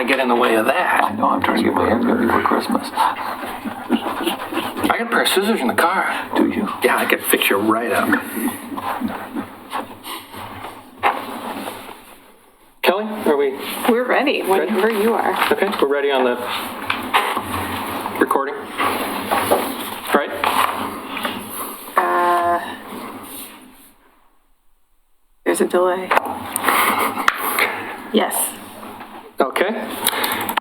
want to get in the way of that. I know, I'm trying to get my haircut before Christmas. I got a pair of scissors in the car. Do you? Yeah, I could fix you right up. Kelly, are we? We're ready whenever you are. Okay, we're ready on the recording. Right? There's a delay. Yes. Okay.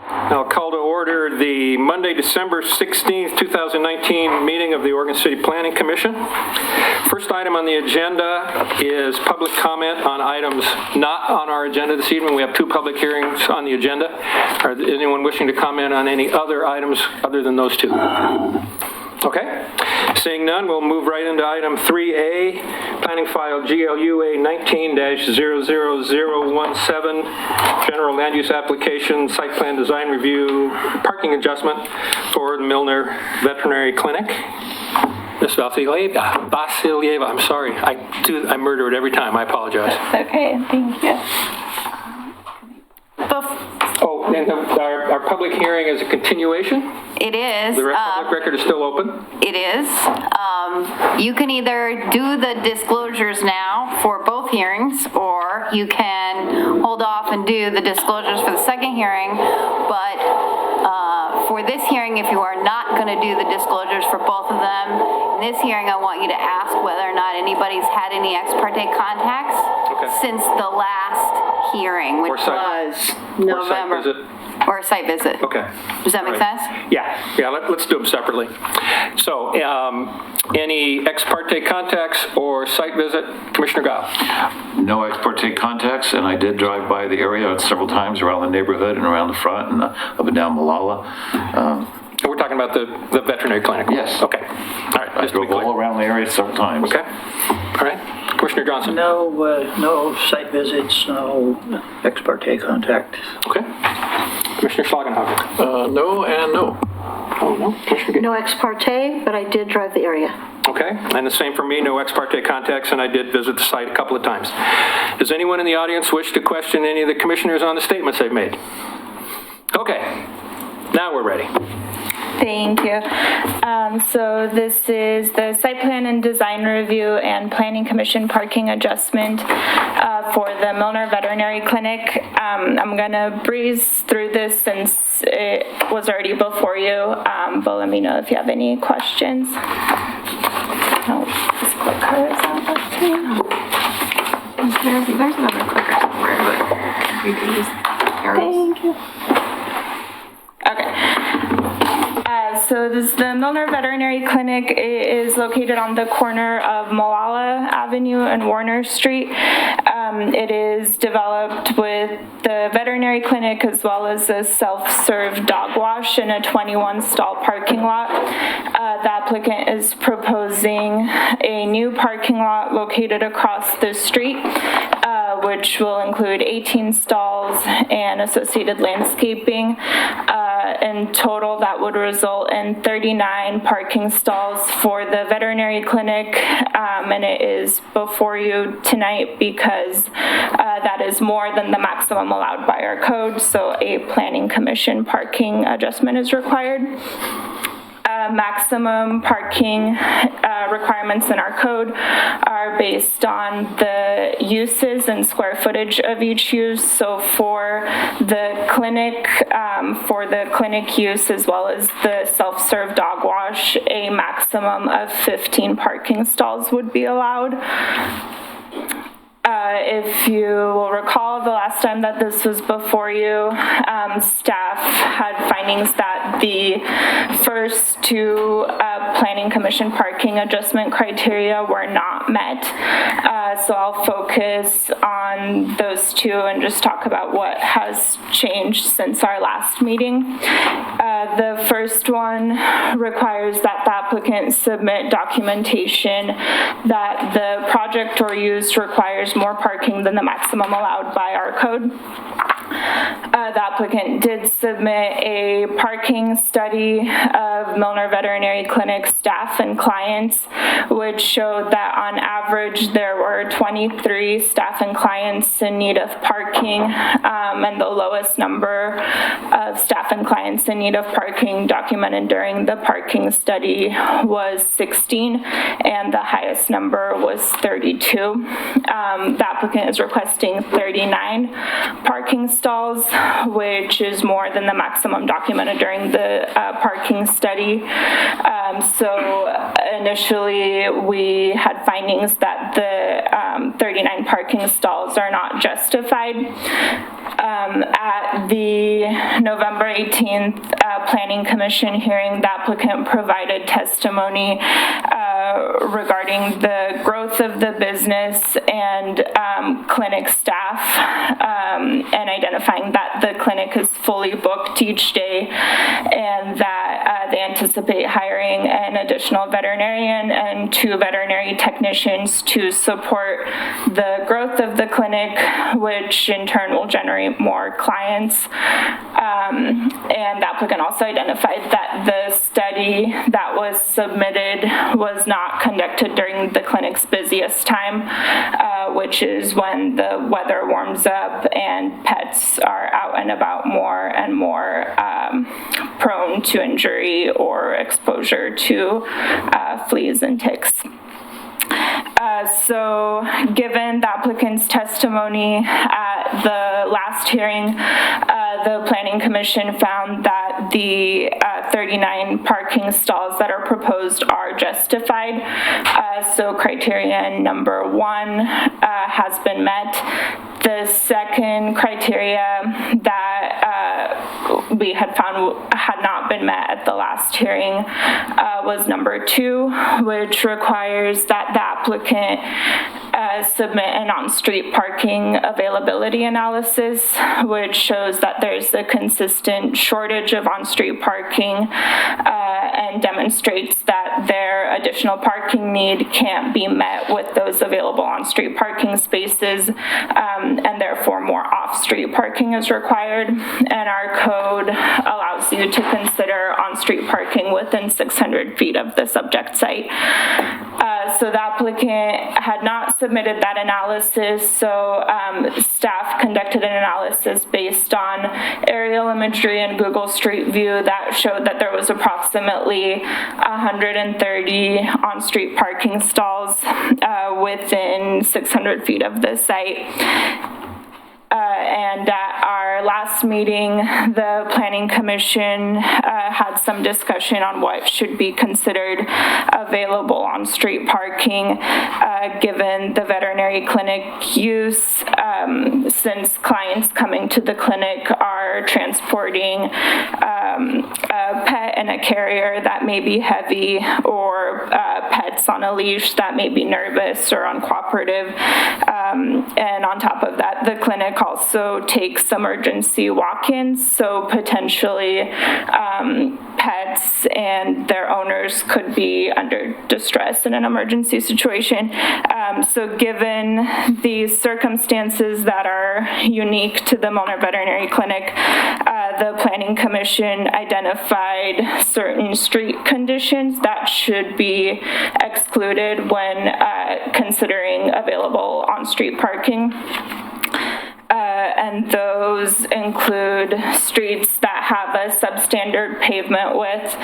I'll call to order the Monday, December 16th, 2019 meeting of the Oregon City Planning Commission. First item on the agenda is public comment on items not on our agenda this evening. We have 2 public hearings on the agenda. Is anyone wishing to comment on any other items other than those 2? Okay. Seeing none, we'll move right into item 3A, planning file GLUA 19-00017, general land use application, site plan design review, parking adjustment for the Milner Veterinary Clinic. Ms. Vasilyeva, I'm sorry. I murder it every time. I apologize. Okay, thank you. Oh, and our public hearing is a continuation? It is. The public record is still open? It is. You can either do the disclosures now for both hearings, or you can hold off and do the disclosures for the second hearing. But for this hearing, if you are not going to do the disclosures for both of them, in this hearing, I want you to ask whether or not anybody's had any ex parte contacts since the last hearing, which was November. Or a site visit. Okay. Does that make sense? Yeah, let's do them separately. So, any ex parte contacts or site visit? Commissioner Gao? No ex parte contacts, and I did drive by the area several times around the neighborhood and around the front and up and down Malala. We're talking about the veterinary clinic? Yes. Okay. All right. I drove all around the area several times. Okay. All right. Commissioner Johnson? No site visits, no ex parte contact. Okay. Commissioner Schlagenhofer? No and no. Oh, no. Commissioner No ex parte, but I did drive the area. Okay, and the same for me, no ex parte contacts, and I did visit the site a couple of times. Does anyone in the audience wish to question any of the commissioners on the statements they've made? Okay, now we're ready. Thank you. So this is the site plan and design review and planning commission parking adjustment for the Milner Veterinary Clinic. I'm gonna breeze through this since it was already before you, but let me know if you have any questions. Oh, this clicker is not working. There's another clicker somewhere, but you can use arrows. Thank you. Okay. So this, the Milner Veterinary Clinic is located on the corner of Malala Avenue and Warner Street. It is developed with the veterinary clinic as well as a self-serve dog wash in a 21-stall parking lot. The applicant is proposing a new parking lot located across the street, which will include 18 stalls and associated landscaping. In total, that would result in 39 parking stalls for the veterinary clinic, and it is before you tonight because that is more than the maximum allowed by our code, so a planning commission parking adjustment is required. Maximum parking requirements in our code are based on the uses and square footage of each use. So for the clinic use as well as the self-serve dog wash, a maximum of 15 parking stalls would be allowed. If you will recall, the last time that this was before you, staff had findings that the first 2 planning commission parking adjustment criteria were not met. So I'll focus on those 2 and just talk about what has changed since our last meeting. The first one requires that the applicant submit documentation that the project or use requires more parking than the maximum allowed by our code. The applicant did submit a parking study of Milner Veterinary Clinic staff and clients, which showed that on average there were 23 staff and clients in need of parking, and the lowest number of staff and clients in need of parking documented during the parking study was 16, and the highest number was 32. The applicant is requesting 39 parking stalls, which is more than the maximum documented during the parking study. So initially, we had findings that the 39 parking stalls are not justified. At the November 18th Planning Commission hearing, the applicant provided testimony regarding the growth of the business and clinic staff, and identifying that the clinic is fully booked each day, and that they anticipate hiring an additional veterinarian and 2 veterinary technicians to support the growth of the clinic, which in turn will generate more clients. And the applicant also identified that the study that was submitted was not conducted during the clinic's busiest time, which is when the weather warms up and pets are out and about more and more prone to injury or exposure to fleas and ticks. So given the applicant's testimony at the last hearing, the Planning Commission found that the 39 parking stalls that are proposed are justified. So criterion number 1 has been met. The second criteria that we had found had not been met at the last hearing was number 2, which requires that the applicant submit an on-street parking availability analysis, which shows that there's a consistent shortage of on-street parking and demonstrates that their additional parking need can't be met with those available on-street parking spaces, and therefore more off-street parking is required. And our code allows you to consider on-street parking within 600 feet of the subject site. So the applicant had not submitted that analysis, so staff conducted an analysis based on aerial imagery and Google Street View that showed that there was approximately 130 on-street parking stalls within 600 feet of the site. And at our last meeting, the Planning Commission had some discussion on what should be considered available on-street parking given the veterinary clinic use, since clients coming to the clinic are transporting a pet in a carrier that may be heavy, or pets on a leash that may be nervous or uncooperative. And on top of that, the clinic also takes emergency walk-ins, so potentially pets and their owners could be under distress in an emergency situation. So given these circumstances that are unique to the Milner Veterinary Clinic, the Planning Commission identified certain street conditions that should be excluded when considering available on-street parking. And those include streets that have a substandard pavement width,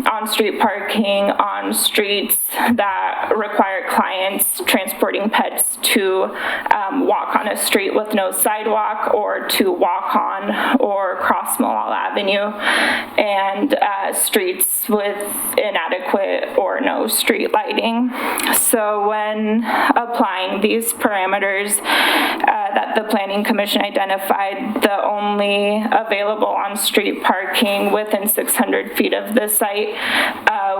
on-street parking on streets that require clients transporting pets to walk on a street with no sidewalk, or to walk on or cross Malala Avenue, and streets with inadequate or no street lighting. So when applying these parameters that the Planning Commission identified, the only available on-street parking within 600 feet of the site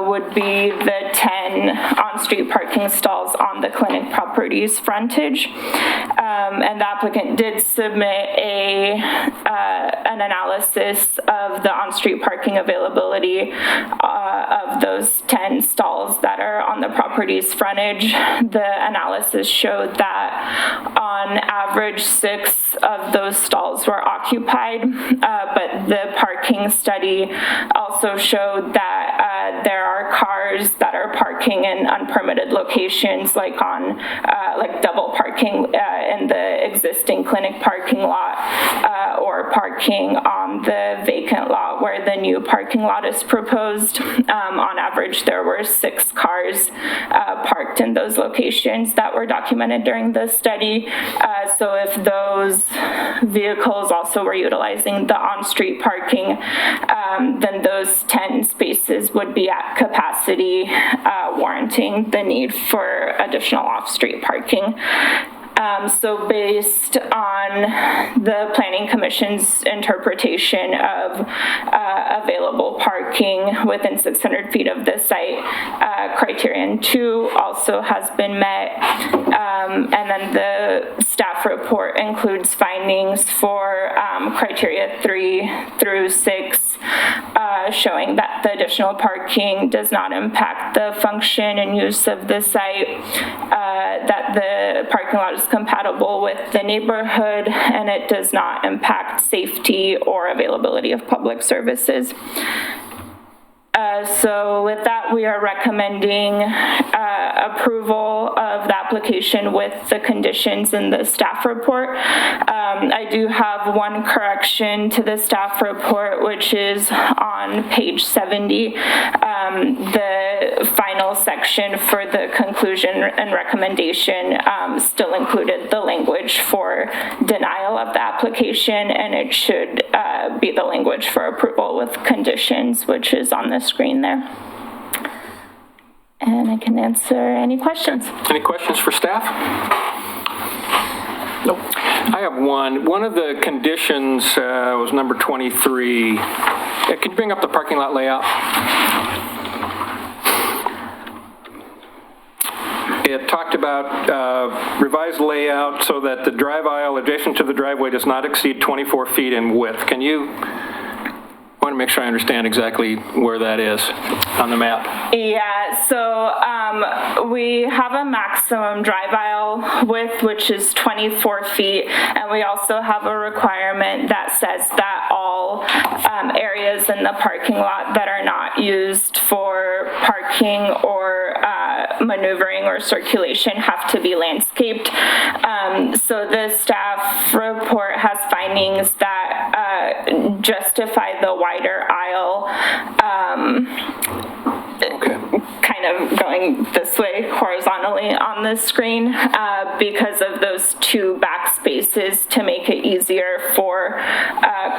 would be the 10 on-street parking stalls on the clinic property's frontage. And the applicant did submit an analysis of the on-street parking availability of those 10 stalls that are on the property's frontage. The analysis showed that on average 6 of those stalls were occupied, but the parking study also showed that there are cars that are parking in unpermitted locations, like on like double parking in the existing clinic parking lot, or parking on the vacant lot where the new parking lot is proposed. On average, there were 6 cars parked in those locations that were documented during the study. So if those vehicles also were utilizing the on-street parking, then those 10 spaces would be at capacity, warranting the need for additional off-street parking. So based on the Planning Commission's interpretation of available parking within 600 feet of the site, criterion 2 also has been met. And then the staff report includes findings for criteria 3 through 6, showing that the additional parking does not impact the function and use of the site, that the parking lot is compatible with the neighborhood, and it does not impact safety or availability of public services. So with that, we are recommending approval of the application with the conditions in the staff report. I do have one correction to the staff report, which is on page 70. The final section for the conclusion and recommendation still included the language for denial of the application, and it should be the language for approval with conditions, which is on the screen there. And I can answer any questions. Any questions for staff? Nope. I have one. One of the conditions was number 23. Can you bring up the parking lot layout? It talked about revised layout so that the drive aisle adjacent to the driveway does not exceed 24 feet in width. Can you, I want to make sure I understand exactly where that is on the map. Yeah, so we have a maximum drive aisle width, which is 24 feet, and we also have a requirement that says that all areas in the parking lot that are not used for parking or maneuvering or circulation have to be landscaped. So the staff report has findings that justify the wider aisle, kind of going this way horizontally on the screen, because of those 2 back spaces to make it easier for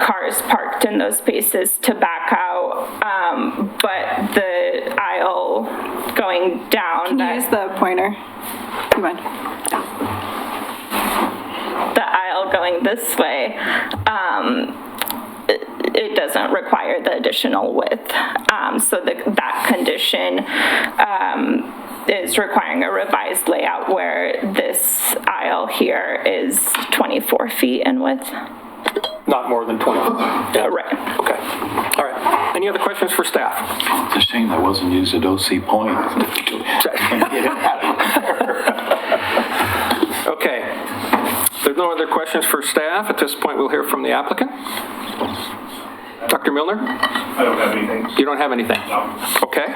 cars parked in those spaces to back out. But the aisle going down. Can you use the pointer? Come on. The aisle going this way, it doesn't require the additional width. So that condition is requiring a revised layout where this aisle here is 24 feet in width. Not more than 20. Yeah, right. Okay. All right. Any other questions for staff? It's a shame that wasn't used at OC Point. Okay. If there's no other questions for staff, at this point we'll hear from the applicant. Dr. Milner? I don't have anything. You don't have anything? No. Okay.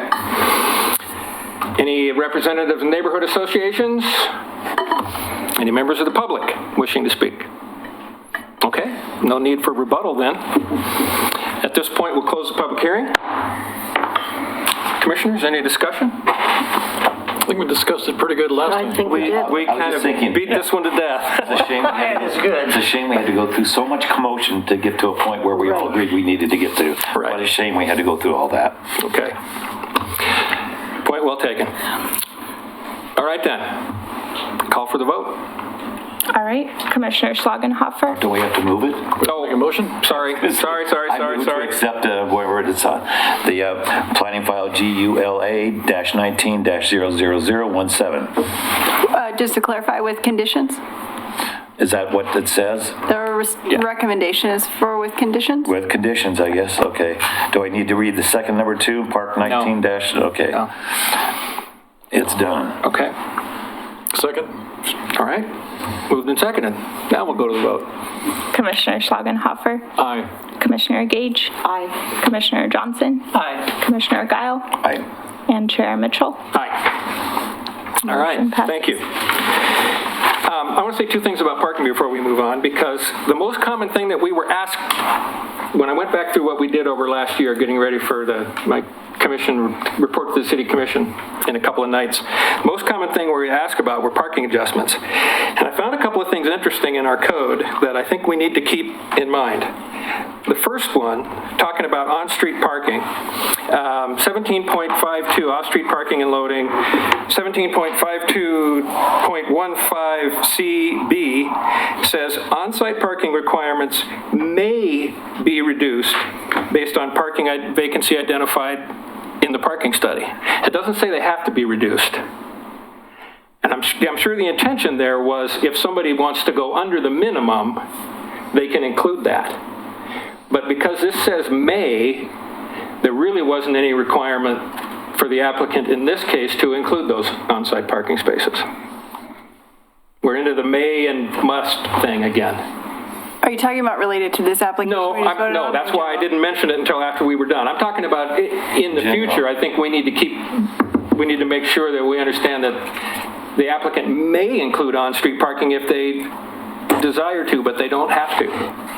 Any representatives of neighborhood associations? Any members of the public wishing to speak? Okay, no need for rebuttal then. At this point, we'll close the public hearing. Commissioners, any discussion? I think we discussed it pretty good last time. I think we did. We I was kind just of thinking- beat this one to death. It's a shame. It's good. It's a shame we had to go through so much commotion to get to a point where we all agreed we needed to get to. Right. What a shame we had to go through all that. Okay. Point well taken. All right then. Call for the vote. All right, Commissioner Schlagenhofer. Do we have to move it? Oh, Make a motion? sorry. I move to accept whatever it is, the planning file GULA-19-00017. Just to clarify, with conditions? Is that what it says? The recommendation is for with conditions? With conditions, I guess, okay. Do I need to read the second number 2, Park 19 dash, okay. No. It's done. Okay, Second? all right. Moved and seconded. Now we'll go to the vote. Commissioner Schlagenhofer. Aye. Commissioner Gage. Aye. Commissioner Johnson. Aye. Commissioner Guile. Aye. And Chair Mitchell. Aye. All right, Motion passes. thank you. I want to say two things about parking before we move on, because the most common thing that we were asked, when I went back through what we did over last year, getting ready for my commission report to the city commission in a couple of nights, most common thing we were asked about were parking adjustments. And I found a couple of things interesting in our code that I think we need to keep in mind. The first one, talking about on-street parking, 17.52, off-street parking and loading, 17.52.15CB says on-site parking requirements may be reduced based on parking vacancy identified in the parking study. It doesn't say they have to be reduced. And I'm sure the intention there was if somebody wants to go under the minimum, they can include that. But because this says may, there really wasn't any requirement for the applicant in this case to include those on-site parking spaces. We're into the may and must thing again. Are you talking about related to this application? No, we just voted no, on, that's or why I general? didn't mention it until after we were done. I'm talking about in the future. I think we need to make sure that we understand that the applicant may include on-street parking if they desire to, but they don't have to,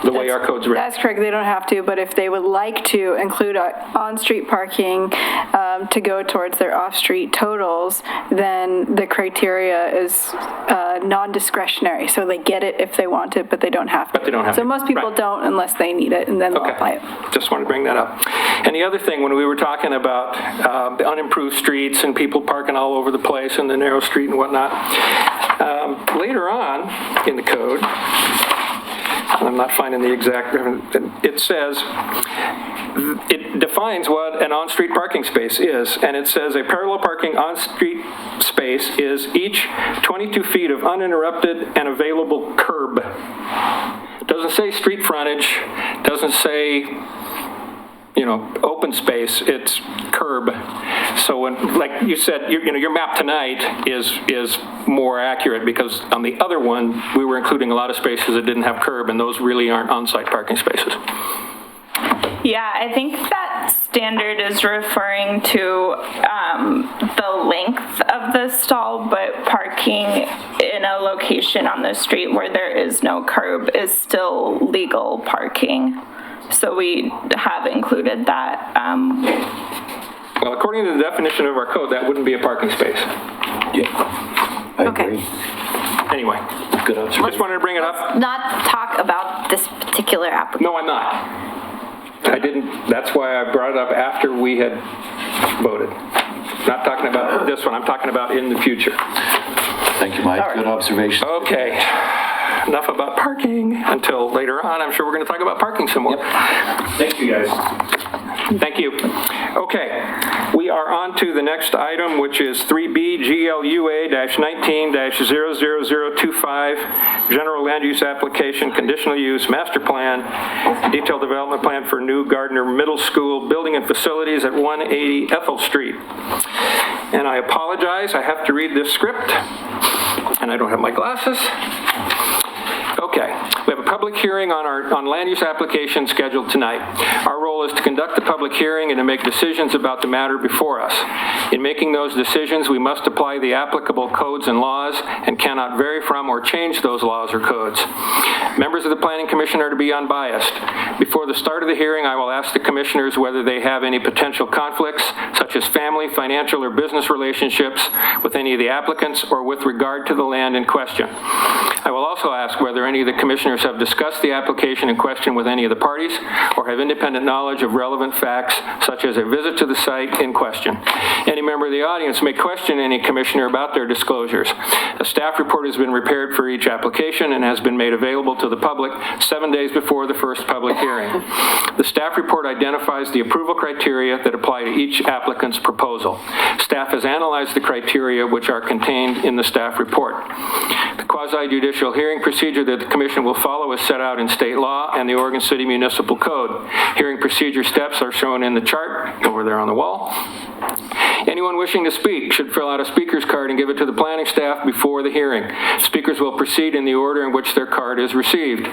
the way our code's written. That's correct, they don't have to, but if they would like to include on-street parking to go towards their off-street totals, then the criteria is non-discretionary, so they get it if they want it, but they don't have to. But they don't have So to, most people right. don't unless they need it, and then they'll apply it. Just wanted to bring that up. And the other thing, when we were talking about the unimproved streets and people parking all over the place and the narrow street and whatnot, later on in the code, I'm not finding the exact, it says, it defines what an on-street parking space is, and it says a parallel parking on-street space is each 22 feet of uninterrupted and available curb. It doesn't say street frontage, doesn't say, open space, it's curb. So when, like you said, your map tonight is more accurate because on the other one, we were including a lot of spaces that didn't have curb, and those really aren't on-site parking spaces. Yeah, I think that standard is referring to the length of the stall, but parking in a location on the street where there is no curb is still legal parking. So we have included that. Well, according to the definition of our code, that wouldn't be a parking space. Yeah. I Okay. agree. Anyway, Good observation. just wanted to bring it up. Not talk about this particular application. No, I'm not. I didn't, that's why I brought it up after we had voted. Not talking about this one, I'm talking about in the future. Thank you, Mike. Good observation. Okay, enough about parking until later on. I'm sure we're going to talk about parking some more. Thank you, guys. Thank you. Okay, we are on to the next item, which is 3B GLUA-19-00025, General Land Use Application, Conditional Use, Master Plan, Detailed Development Plan for New Gardner Middle School Building and Facilities at 180 Ethel Street. And I apologize, I have to read this script, and I don't have my glasses. Okay, we have a public hearing on land use application scheduled tonight. Our role is to conduct the public hearing and to make decisions about the matter before us. In making those decisions, we must apply the applicable codes and laws and cannot vary from or change those laws or codes. Members of the Planning Commission are to be unbiased. Before the start of the hearing, I will ask the commissioners whether they have any potential conflicts, such as family, financial, or business relationships with any of the applicants or with regard to the land in question. I will also ask whether any of the commissioners have discussed the application in question with any of the parties or have independent knowledge of relevant facts, such as a visit to the site in question. Any member of the audience may question any commissioner about their disclosures. A staff report has been prepared for each application and has been made available to the public 7 days before the first public hearing. The staff report identifies the approval criteria that apply to each applicant's proposal. Staff has analyzed the criteria which are contained in the staff report. The quasi-judicial hearing procedure that the commission will follow is set out in state law and the Oregon City Municipal Code. Hearing procedure steps are shown in the chart over there on the wall. Anyone wishing to speak should fill out a speaker's card and give it to the planning staff before the hearing. Speakers will proceed in the order in which their card is received.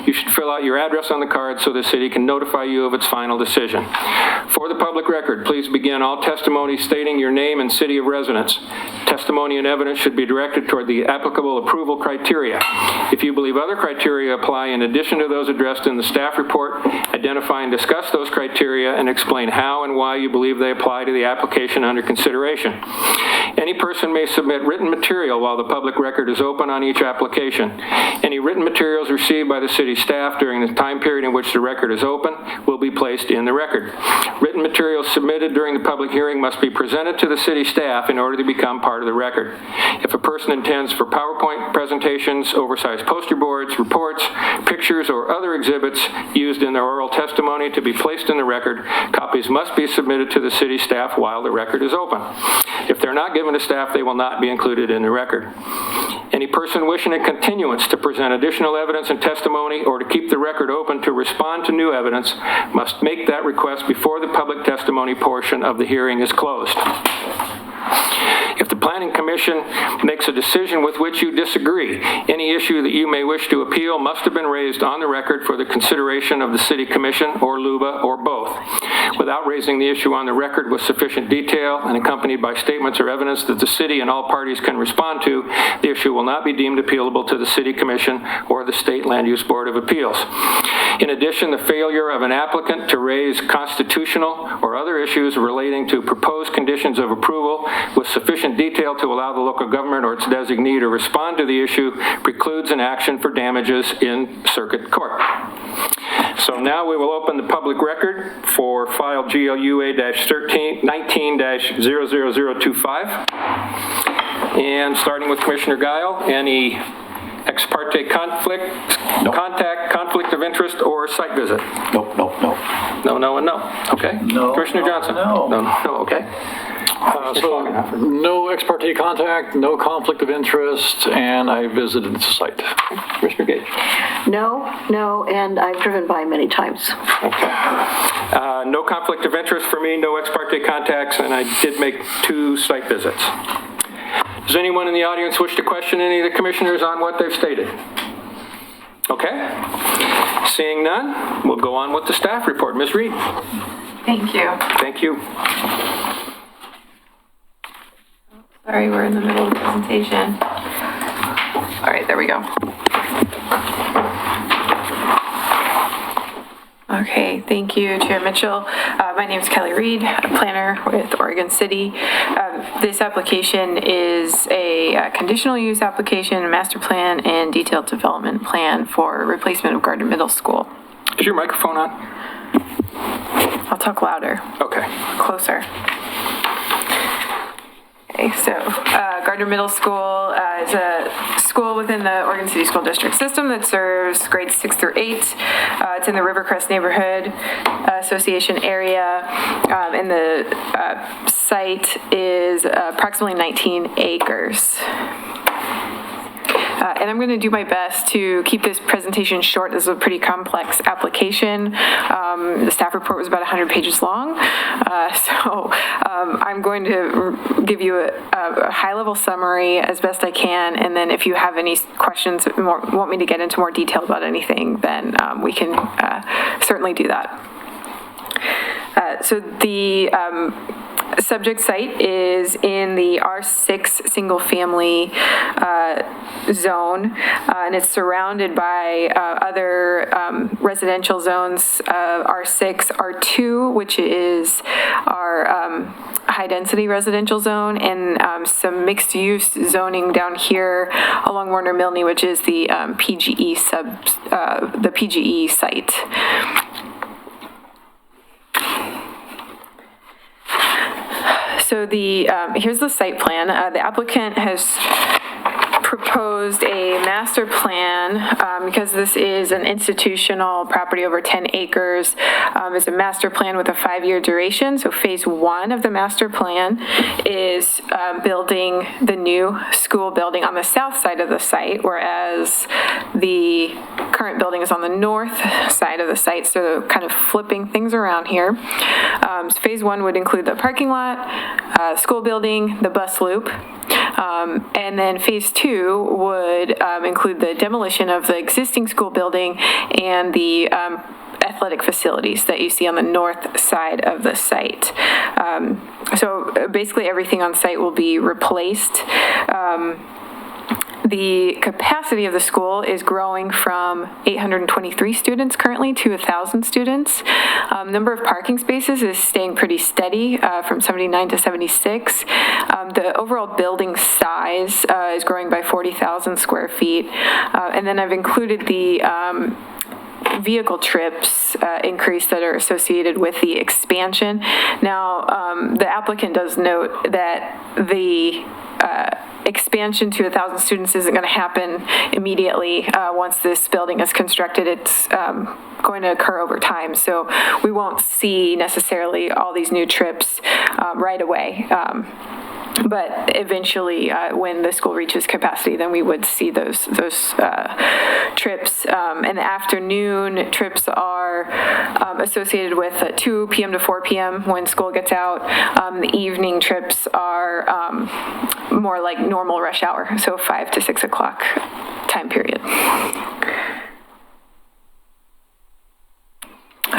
You should fill out your address on the card so the city can notify you of its final decision. For the public record, please begin all testimony stating your name and city of residence. Testimony and evidence should be directed toward the applicable approval criteria. If you believe other criteria apply in addition to those addressed in the staff report, identify and discuss those criteria and explain how and why you believe they apply to the application under consideration. Any person may submit written material while the public record is open on each application. Any written materials received by the city staff during the time period in which the record is open will be placed in the record. Written materials submitted during the public hearing must be presented to the city staff in order to become part of the record. If a person intends for PowerPoint presentations, oversized poster boards, reports, pictures, or other exhibits used in their oral testimony to be placed in the record, copies must be submitted to the city staff while the record is open. If they're not given to staff, they will not be included in the record. Any person wishing a continuance to present additional evidence and testimony or to keep the record open to respond to new evidence must make that request before the public testimony portion of the hearing is closed. If the Planning Commission makes a decision with which you disagree, any issue that you may wish to appeal must have been raised on the record for the consideration of the City Commission or LUBA or both. Without raising the issue on the record with sufficient detail and accompanied by statements or evidence that the city and all parties can respond to, the issue will not be deemed appealable to the City Commission or the State Land Use Board of Appeals. In addition, the failure of an applicant to raise constitutional or other issues relating to proposed conditions of approval with sufficient detail to allow the local government or its designee to respond to the issue precludes an action for damages in circuit court. So now we will open the public record for file GLUA-19-00025. And starting with Commissioner Guile, any ex parte conflict, contact, conflict of interest, or site visit? Nope, nope, nope. No, no, and no. Okay. No, Commissioner Johnson? no. No, no, okay. So no ex parte contact, no conflict of interest, and I visited the site. Commissioner Gage? No, and I've driven by many times. Okay. No conflict of interest for me, no ex parte contacts, and I did make 2 site visits. Does anyone in the audience wish to question any of the commissioners on what they've stated? Okay. Seeing none, we'll go on with the staff report. Ms. Reed? Thank you. Thank you. Sorry, we're in the middle of the presentation. All right, there we go. Okay, thank you, Chair Mitchell. My name is Kelly Reed, a planner with Oregon City. This application is a conditional use application, master plan, and detailed development plan for replacement of Gardner Middle School. Is your microphone on? I'll talk louder. Okay. Closer. Okay, so Gardner Middle School is a school within the Oregon City School District system that serves grades 6 through 8. It's in the Rivercrest Neighborhood Association area, and the site is approximately 19 acres. And I'm going to do my best to keep this presentation short. This is a pretty complex application. The staff report was about 100 pages long. I'm going to give you a high-level summary as best I can, and then if you have any questions, want me to get into more detail about anything, then we can certainly do that. So the subject site is in the R6 single-family zone, and it's surrounded by other residential zones, R6, R2, which is our high-density residential zone and some mixed-use zoning down here along Warner Milne, which is the PGE the PGE site. So here's the site plan. The applicant has proposed a master plan because this is an institutional property over 10 acres. It's a master plan with a 5-year duration. So phase 1 of the master plan is building the new school building on the south side of the site, whereas the current building is on the north side of the site. So kind of flipping things around here. So phase 1 would include the parking lot, school building, the bus loop. And then phase 2 would include the demolition of the existing school building and the athletic facilities that you see on the north side of the site. So basically everything on site will be replaced. The capacity of the school is growing from 823 students currently to 1,000 students. Number of parking spaces is staying pretty steady from 79 to 76. The overall building size is growing by 40,000 square feet. And then I've included the vehicle trips increase that are associated with the expansion. Now, the applicant does note that the expansion to 1,000 students isn't going to happen immediately once this building is constructed. It's going to occur over time, so we won't see necessarily all these new trips right away. But eventually, when the school reaches capacity, then we would see those trips. And the afternoon trips are associated with 2 p.m. to 4 p.m. when school gets out. The evening trips are more like normal rush hour, so 5 to 6 o'clock time period.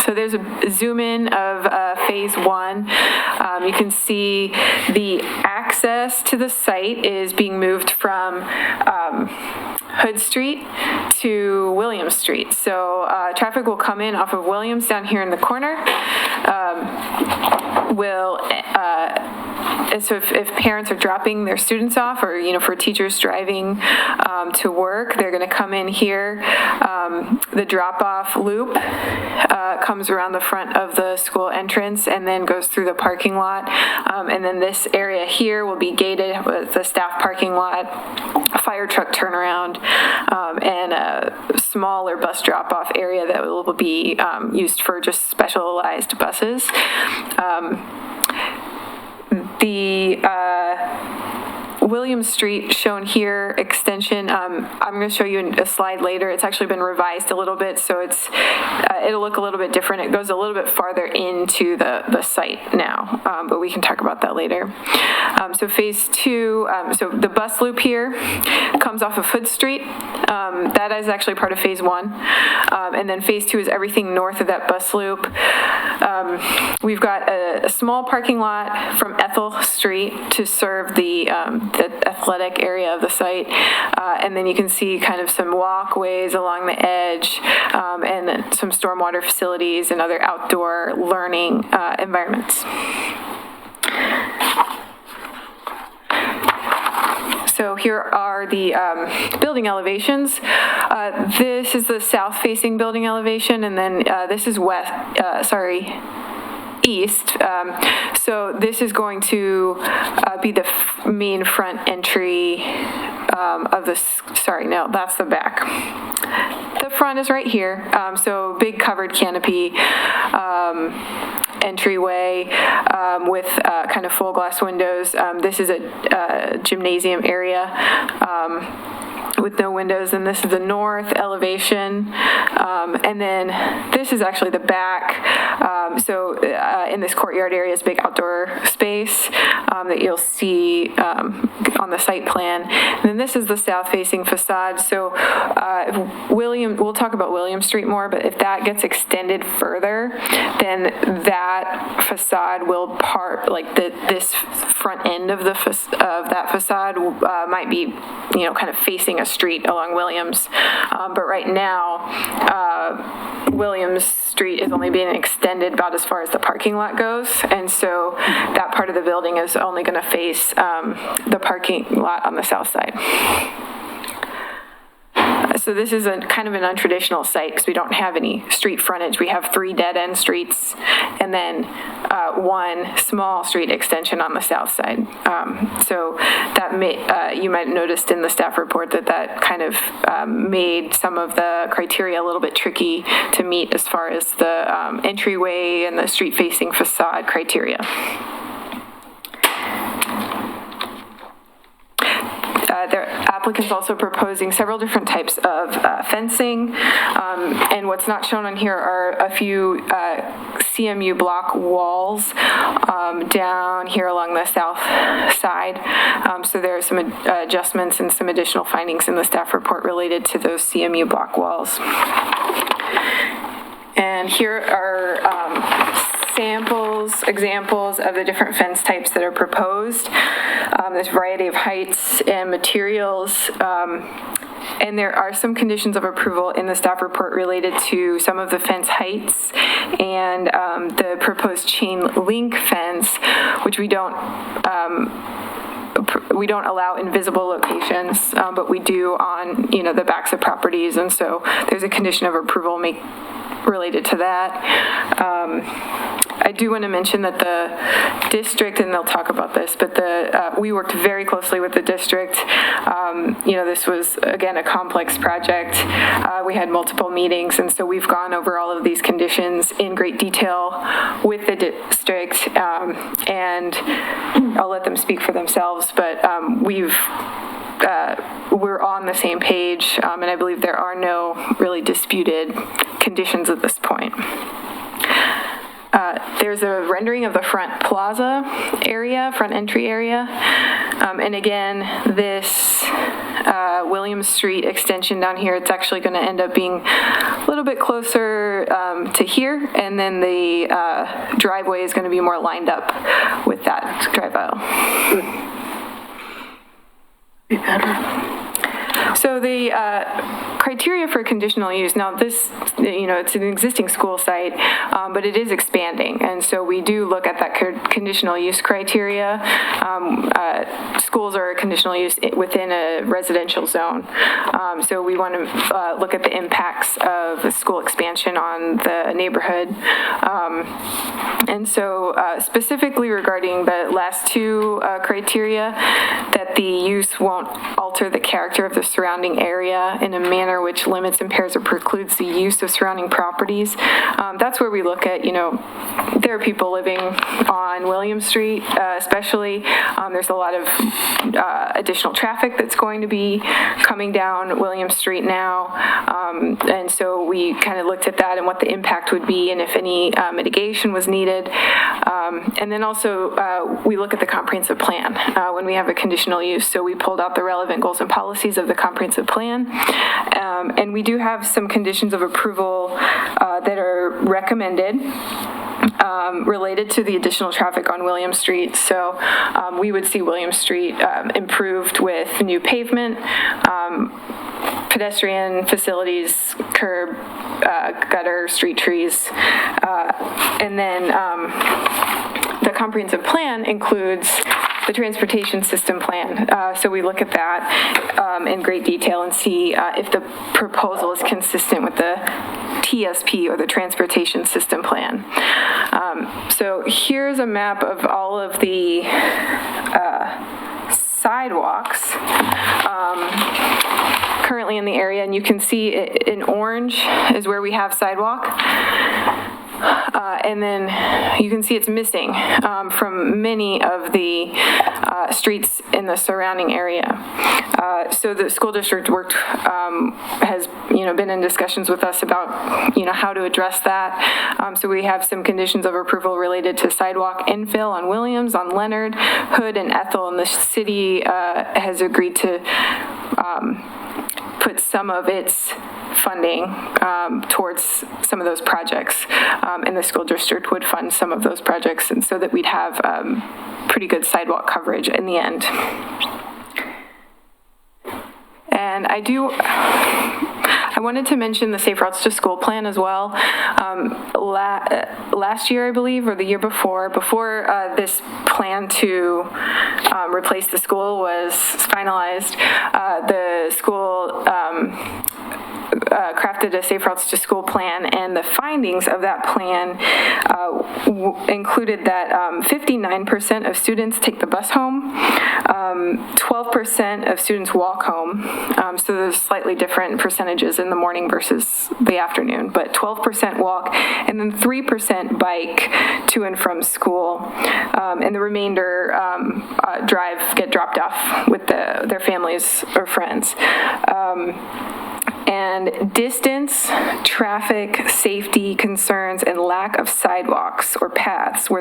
So there's a zoom in of phase 1. You can see the access to the site is being moved from Hood Street to Williams Street. So traffic will come in off of Williams down here in the corner. So if parents are dropping their students off, or for teachers driving to work, they're going to come in here. The drop-off loop comes around the front of the school entrance and then goes through the parking lot. And then this area here will be gated with the staff parking lot, a fire truck turnaround, and a smaller bus drop-off area that will be used for just specialized buses. The Williams Street shown here extension, I'm going to show you a slide later. It's actually been revised a little bit, so it'll look a little bit different. It goes a little bit farther into the site now, but we can talk about that later. So phase 2, so the bus loop here comes off of Hood Street. That is actually part of phase 1. And then phase 2 is everything north of that bus loop. We've got a small parking lot from Ethel Street to serve the athletic area of the site. And then you can see kind of some walkways along the edge and then some stormwater facilities and other outdoor learning environments. So here are the building elevations. This is the south-facing building elevation, and then this is east. So this is going to be the main front entry of the, that's the back. The front is right here. So big covered canopy entryway with kind of full glass windows. This is a gymnasium area with no windows, and this is the north elevation. And then this is actually the back. So in this courtyard area is big outdoor space that you'll see on the site plan. And then this is the south-facing facade. So we'll talk about William Street more, but if that gets extended further, then that facade will this front end of that facade might be, kind of facing a street along Williams. But right now, Williams Street is only being extended about as far as the parking lot goes. And so that part of the building is only going to face the parking lot on the south side. So this is a kind of an untraditional site because we don't have any street frontage. We have 3 dead-end streets and then 1 small street extension on the south side. So that you might have noticed in the staff report that kind of made some of the criteria a little bit tricky to meet as far as the entryway and the street-facing facade criteria. Their applicant's also proposing several different types of fencing, and what's not shown on here are a few CMU block walls down here along the south side. So there are some adjustments and some additional findings in the staff report related to those CMU block walls. And here are examples of the different fence types that are proposed. There's a variety of heights and materials. And there are some conditions of approval in the staff report related to some of the fence heights and the proposed chain link fence, which we don't allow in visible locations, but we do on, the backs of properties. And so there's a condition of approval related to that. I do want to mention that the district, and they'll talk about this, but we worked very closely with the district. This was, again, a complex project. We had multiple meetings, and so we've gone over all of these conditions in great detail with the district, and I'll let them speak for themselves, but we're on the same page, and I believe there are no really disputed conditions at this point. There's a rendering of the front plaza area, front entry area. And again, this Williams Street extension down here, it's actually going to end up being a little bit closer to here. And then the driveway is going to be more lined up with that drive aisle. Be better. So the criteria for conditional use, now this, it's an existing school site, but it is expanding. And so we do look at that conditional use criteria. Schools are a conditional use within a residential zone. So we want to look at the impacts of the school expansion on the neighborhood. And so specifically regarding the last 2 criteria, that the use won't alter the character of the surrounding area in a manner which limits, impairs, or precludes the use of surrounding properties. That's where we look at, there are people living on William Street, especially. There's a lot of additional traffic that's going to be coming down William Street now. And so we kind of looked at that and what the impact would be and if any mitigation was needed. And then also we look at the comprehensive plan when we have a conditional use. So we pulled out the relevant goals and policies of the comprehensive plan. And we do have some conditions of approval that are recommended related to the additional traffic on William Street. So we would see William Street improved with new pavement, pedestrian facilities, curb, gutter, street trees, and then the comprehensive plan includes the transportation system plan. So we look at that in great detail and see if the proposal is consistent with the TSP or the transportation system plan. So here's a map of all of the sidewalks currently in the area, and you can see in orange is where we have sidewalk. And then you can see it's missing from many of the streets in the surrounding area. So the school district has been in discussions with us about how to address that. So we have some conditions of approval related to sidewalk infill on Williams, on Leonard, Hood, and Ethel, and the city has agreed to put some of its funding towards some of those projects, and the school district would fund some of those projects, and so that we'd have pretty good sidewalk coverage in the end. And I wanted to mention the Safe Routes to School plan as well. Last year, I believe, or the year before this plan to replace the school was finalized, the school crafted a Safe Routes to School plan, and the findings of that plan included that 59% of students take the bus home, 12% of students walk home, so there's slightly different percentages in the morning versus the afternoon, but 12% walk, and then 3% bike to and from school, and the remainder get dropped off with their families or friends. And distance, traffic, safety concerns, and lack of sidewalks or paths were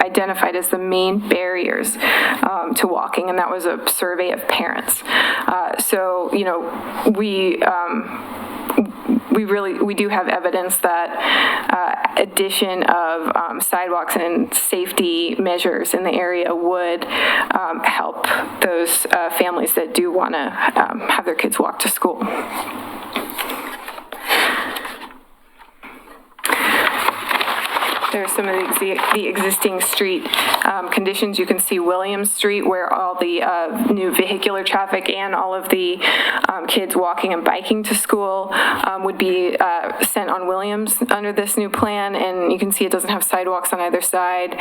identified as the main barriers to walking, and that was a survey of parents. So, we do have evidence that addition of sidewalks and safety measures in the area would help those families that do want to have their kids walk to school. There's some of the existing street conditions. You can see Williams Street, where all the new vehicular traffic and all of the kids walking and biking to school would be sent on Williams under this new plan. And you can see it doesn't have sidewalks on either side.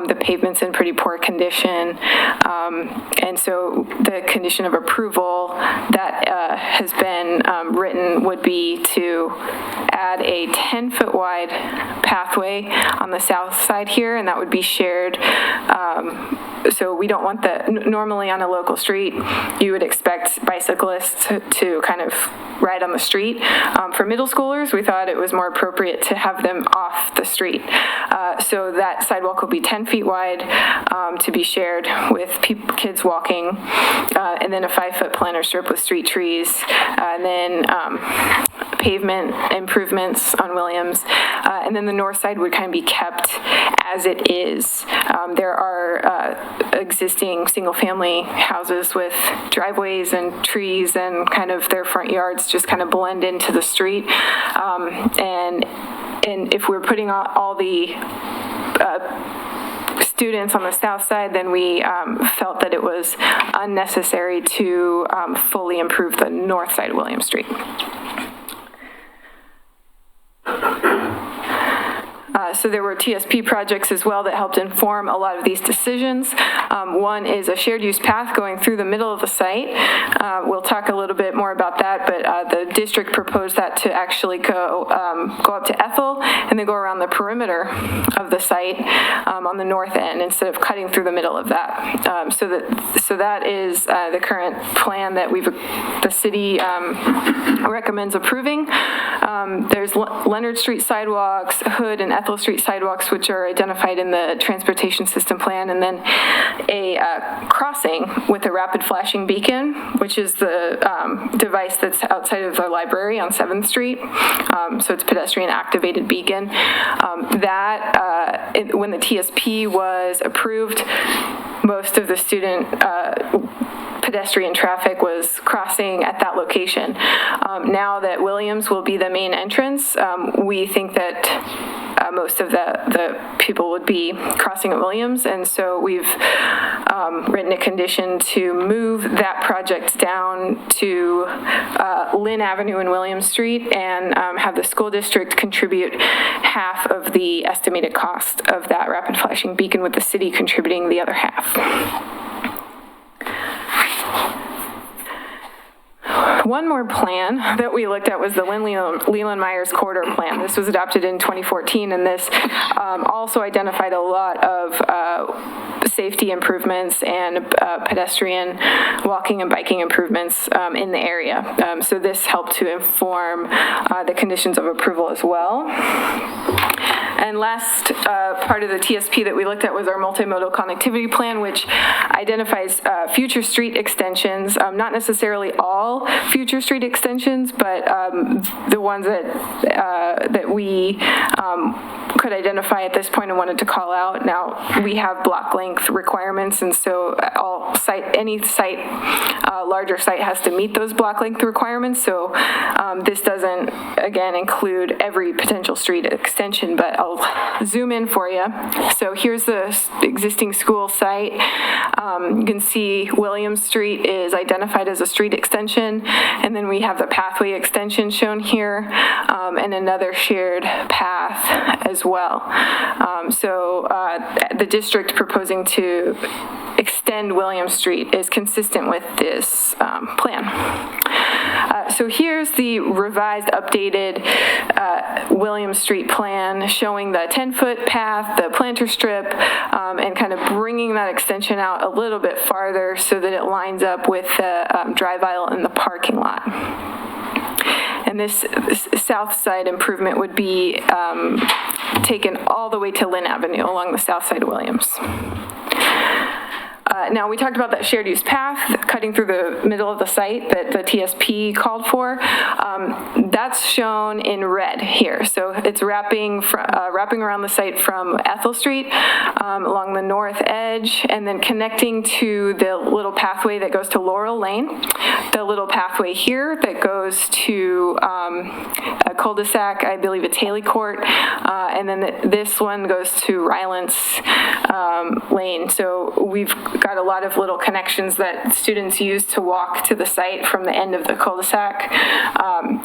The pavement's in pretty poor condition. And so the condition of approval that has been written would be to add a 10-foot wide pathway on the south side here, and that would be shared. So we don't want normally on a local street, you would expect bicyclists to kind of ride on the street. For middle schoolers, we thought it was more appropriate to have them off the street. So that sidewalk will be 10 feet wide to be shared with kids walking, and then a 5-foot planter strip with street trees, and then pavement improvements on Williams, and then the north side would kind of be kept as it is. There are existing single-family houses with driveways and trees, and kind of their front yards just kind of blend into the street. And if we're putting all the students on the south side, then we felt that it was unnecessary to fully improve the north side of William Street. So there were TSP projects as well that helped inform a lot of these decisions. One is a shared use path going through the middle of the site. We'll talk a little bit more about that, but the district proposed that to actually go up to Ethel and then go around the perimeter of the site on the north end instead of cutting through the middle of that. So that is the current plan that the city recommends approving. There's Leonard Street sidewalks, Hood and Ethel Street sidewalks, which are identified in the transportation system plan, and then a crossing with a rapid flashing beacon, which is the device that's outside of the library on 7th Street. So it's pedestrian activated beacon. When the TSP was approved, most of the student pedestrian traffic was crossing at that location. Now that Williams will be the main entrance, we think that most of the people would be crossing at Williams, and so we've written a condition to move that project down to Lynn Avenue and Williams Street, and have the school district contribute half of the estimated cost of that rapid flashing beacon, with the city contributing the other half. One more plan that we looked at was the Leland Myers Corridor Plan. This was adopted in 2014, and this also identified a lot of safety improvements and pedestrian walking and biking improvements in the area. So this helped to inform the conditions of approval as well. And last part of the TSP that we looked at was our multimodal connectivity plan, which identifies future street extensions, not necessarily all future street extensions, but the ones that we could identify at this point and wanted to call out. Now, we have block length requirements, and so any site, larger site has to meet those block length requirements. So this doesn't, again, include every potential street extension, but I'll zoom in for you. So here's the existing school site. You can see Williams Street is identified as a street extension, and then we have the pathway extension shown here, and another shared path as well. So the district proposing to extend Williams Street is consistent with this plan. So here's the revised, updated Williams Street plan showing the 10-foot path, the planter strip, and kind of bringing that extension out a little bit farther so that it lines up with the drive aisle in the parking lot. And this south side improvement would be taken all the way to Lynn Avenue along the south side of Williams. Now, we talked about that shared use path cutting through the middle of the site that the TSP called for. That's shown in red here. So it's wrapping around the site from Ethel Street along the north edge, and then connecting to the little pathway that goes to Laurel Lane, the little pathway here that goes to a cul-de-sac, I believe it's Haley Court, and then this one goes to Rylance Lane. So we've got a lot of little connections that students use to walk to the site from the end of the cul-de-sac.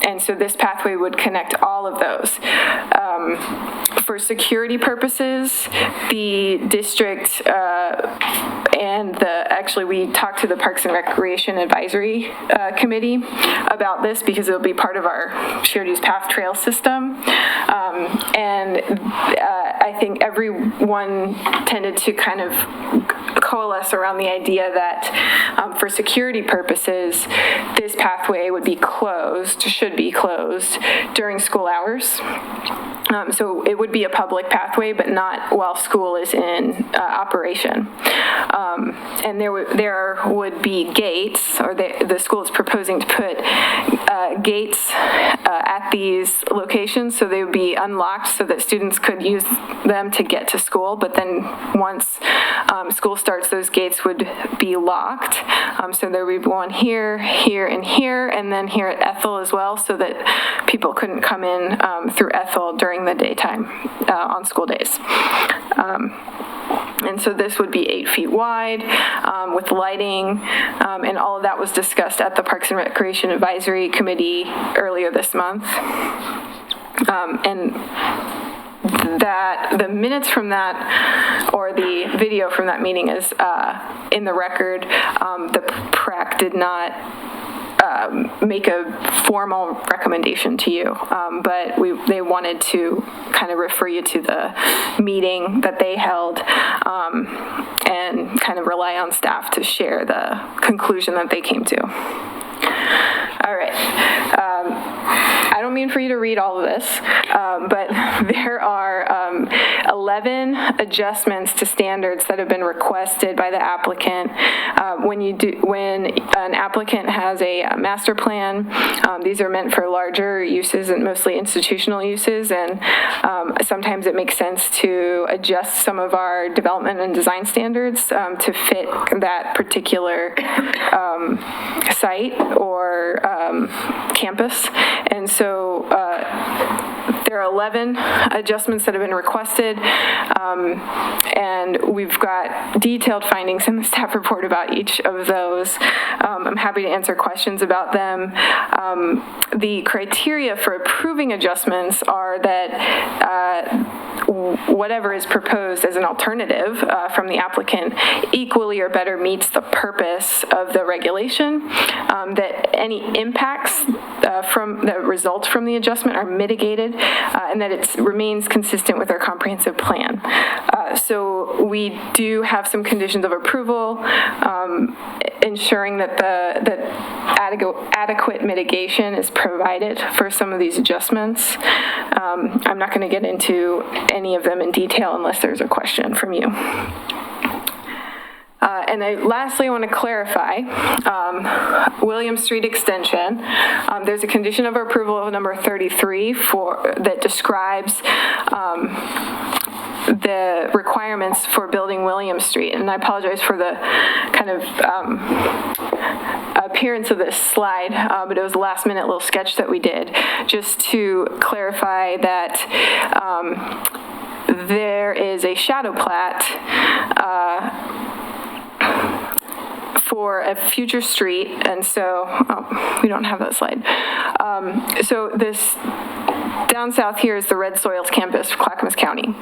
And so this pathway would connect all of those. For security purposes, the district actually we talked to the Parks and Recreation Advisory Committee about this because it'll be part of our shared use path trail system. And I think everyone tended to kind of coalesce around the idea that for security purposes, this pathway would be closed, should be closed during school hours. So it would be a public pathway, but not while school is in operation. And there would be gates, or the school is proposing to put gates at these locations, so they would be unlocked so that students could use them to get to school. But then once school starts, those gates would be locked. So there would be one here, here, and here, and then here at Ethel as well, so that people couldn't come in through Ethel during the daytime on school days. And so this would be 8 feet wide with lighting, and all of that was discussed at the Parks and Recreation Advisory Committee earlier this month. And that the minutes from that, or the video from that meeting, is in the record. The PRAC did not make a formal recommendation to you, but they wanted to kind of refer you to the meeting that they held, and kind of rely on staff to share the conclusion that they came to. All right. I don't mean for you to read all of this, but there are 11 adjustments to standards that have been requested by the applicant. When an applicant has a master plan, these are meant for larger uses and mostly institutional uses, and sometimes it makes sense to adjust some of our development and design standards to fit that particular site or campus. And so there are 11 adjustments that have been requested, and we've got detailed findings in the staff report about each of those. I'm happy to answer questions about them. The criteria for approving adjustments are that whatever is proposed as an alternative from the applicant equally or better meets the purpose of the regulation, that any impacts that result from the adjustment are mitigated, and that it remains consistent with our comprehensive plan. So we do have some conditions of approval. ensuring that adequate mitigation is provided for some of these adjustments. I'm not going to get into any of them in detail unless there's a question from you. And lastly, I want to clarify, William Street Extension, there's a condition of approval of number 33 that describes the requirements for building William Street. And I apologize for the kind of appearance of this slide, but it was a last minute little sketch that we did just to clarify that there is a shadow plat for a future street, and so, we don't have that slide. So this, down south here is the Red Soils campus, Clackamas County.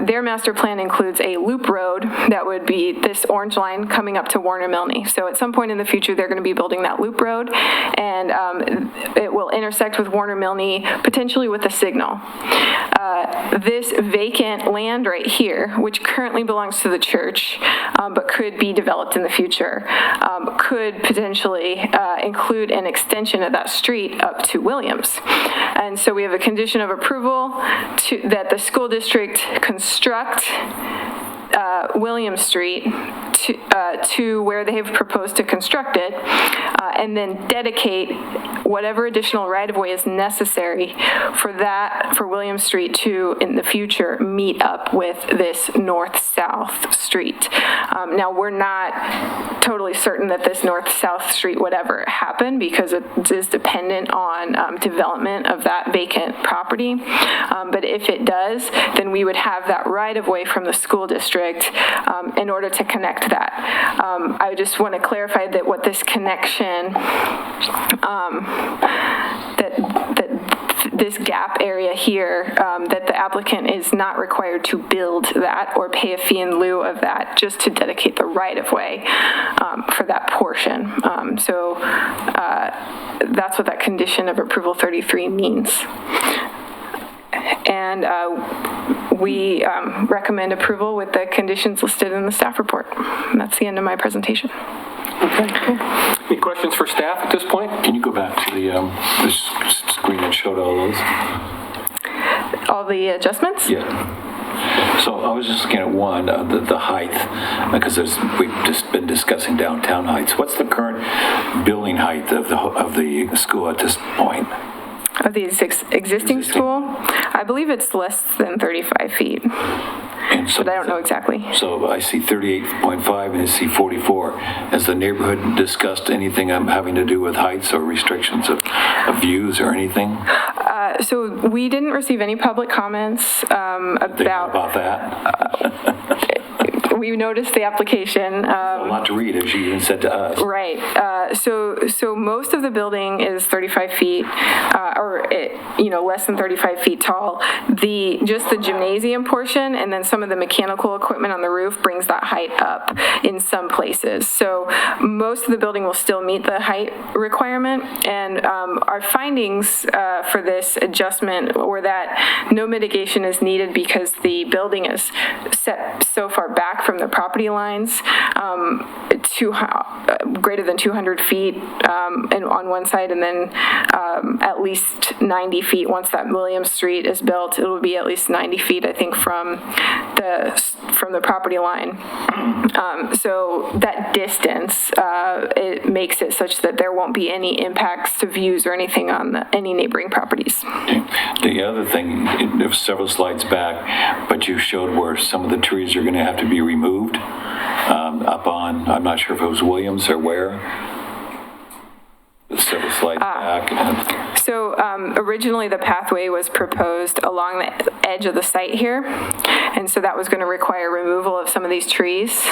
Their master plan includes a loop road that would be this orange line coming up to Warner Milne. So at some point in the future, they're going to be building that loop road, and it will intersect with Warner Milne, potentially with a signal. This vacant land right here, which currently belongs to the church, but could be developed in the future, could potentially include an extension of that street up to Williams. And so we have a condition of approval that the school district construct Williams Street to where they have proposed to construct it, and then dedicate whatever additional right-of-way is necessary for Williams Street to, in the future, meet up with this north-south street. Now, we're not totally certain that this north-south street would ever happen because it is dependent on development of that vacant property. But if it does, then we would have that right-of-way from the school district in order to connect that. I just want to clarify that what this connection, this gap area here, that the applicant is not required to build that or pay a fee in lieu of that, just to dedicate the right-of-way for that portion. So that's what that condition of approval 33 means. And we recommend approval with the conditions listed in the staff report. And that's the end of my presentation. Okay, cool. Any questions for staff at this point? Can you go back to the screen that showed all those? All the adjustments? Yeah. So I was just looking at one, the height, because we've just been discussing downtown heights. What's the current building height of the school at this point? Of the existing school? I believe it's less than 35 feet, And so but I don't know exactly. So I see 38.5 and I see 44. Has the neighborhood discussed anything having to do with heights or restrictions of views or anything? So we didn't receive any public comments about that? We noticed the application. A lot to read, as you even said to us. Right. So most of the building is 35 feet, less than 35 feet tall. Just the gymnasium portion and then some of the mechanical equipment on the roof brings that height up in some places. So most of the building will still meet the height requirement. And our findings for this adjustment were that no mitigation is needed because the building is set so far back from the property lines, greater than 200 feet and on one side, and then at least 90 feet once that Williams Street is built. It will be at least 90 feet, I think, from the property line. So that distance, it makes it such that there won't be any impacts to views or anything on any neighboring properties. The other thing, there was several slides back, but you showed where some of the trees are going to have to be removed up on, I'm not sure if it was Williams or where. Several slides back. So originally the pathway was proposed along the edge of the site here, and so that was going to require removal of some of these trees.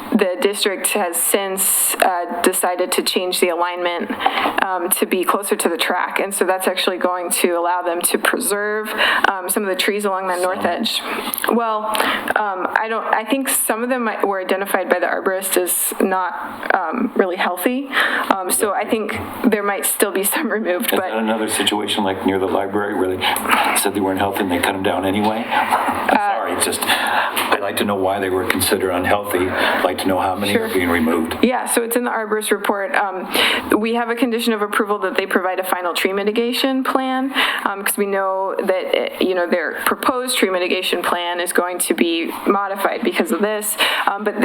The district has since decided to change the alignment to be closer to the track, and so that's actually going to allow them to preserve some of the trees along that north edge. Well, I think some of them were identified by the arborist as not really healthy, so I think there might still be some removed. Is that another situation like near the library where they said they weren't healthy and they cut them down anyway? I'm sorry. sorry, it's just, I'd like to know why they were considered unhealthy. I'd like to know how many are being removed. Yeah, so it's in the arborist report. We have a condition of approval that they provide a final tree mitigation plan, because we know that, their proposed tree mitigation plan is going to be modified because of this. But